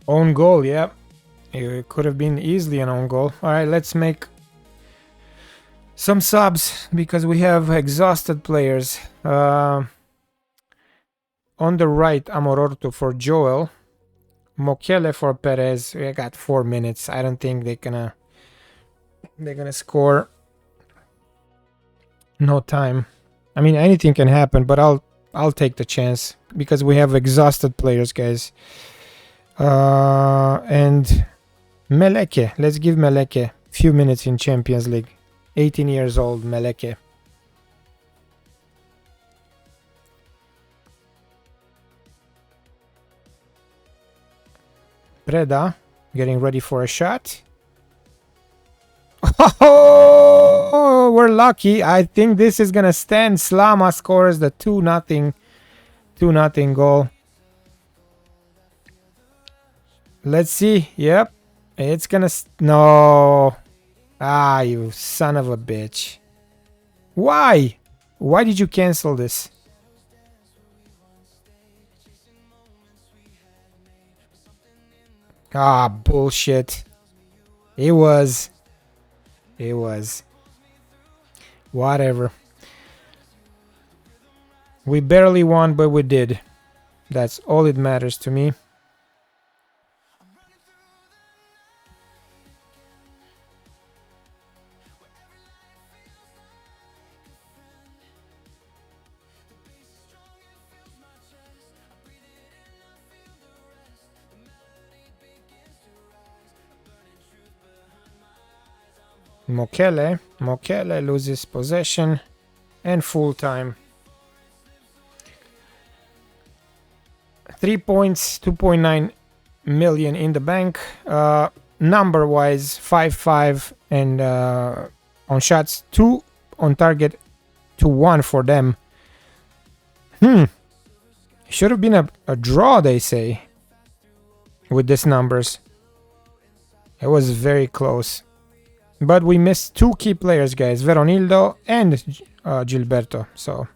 Own goal, yeah. It could have been easily an own goal. Alright, let's make some subs because we have exhausted players. On the right, Amorortu for Joel. Mokele for Perez. We got 4 minutes. I don't think they're gonna score. No time. I mean, anything can happen, but I'll take the chance because we have exhausted players, guys. And Meleke, let's give Meleke a few minutes in Champions League. 18 years old, Meleke. Preda, getting ready for a shot. Oh, we're lucky. I think this is gonna stand. Slama scores the 2-0 goal. Let's see. Yep. It's gonna... No. Ah, you son of a bitch. Why? Why did you cancel this? Ah, bullshit. It was. Whatever. We barely won, but we did. That's all it matters to me. Mokele loses possession and full time. 3 points, 2.9 million in the bank. Number wise, 5-5, and on shots 2, on target 2-1 for them. Should have been a draw, they say, with these numbers. It was very close. But we missed 2 key players, guys. Veronildo and Gilberto. So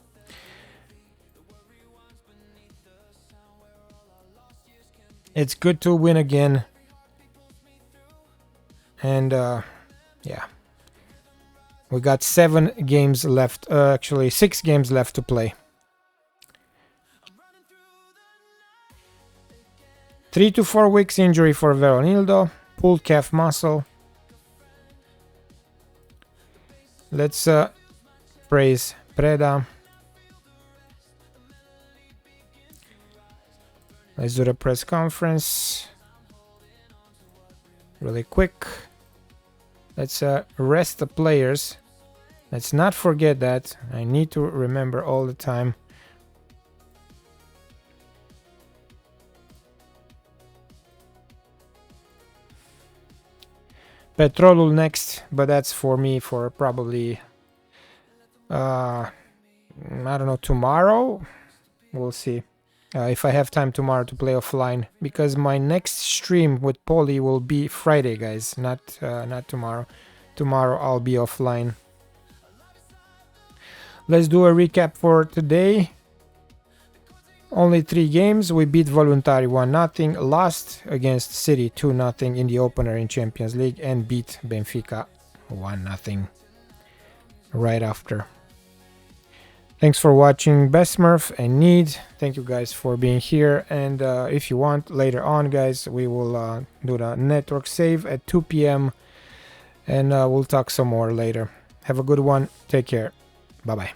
it's good to win again. And yeah. We got 7 games left. Actually, 6 games left to play. 3 to 4 weeks injury for Veronildo. Pulled calf muscle. Let's praise Preda. Let's do the press conference really quick. Let's rest the players. Let's not forget that. I need to remember all the time. Petrolul next, but that's for me for probably, I don't know, tomorrow? We'll see. If I have time tomorrow to play offline, because my next stream with Poli will be Friday, guys, not tomorrow. Tomorrow I'll be offline. Let's do a recap for today. Only 3 games. We beat Voluntari 1-0, lost against City 2-0 in the opener in Champions League, and beat Benfica 1-0 right after. Thanks for watching, Besmurf and Need. Thank you guys for being here. And if you want, later on, guys, we will do the network save at 2 p.m. And we'll talk some more later. Have a good one. Take care. Bye-bye.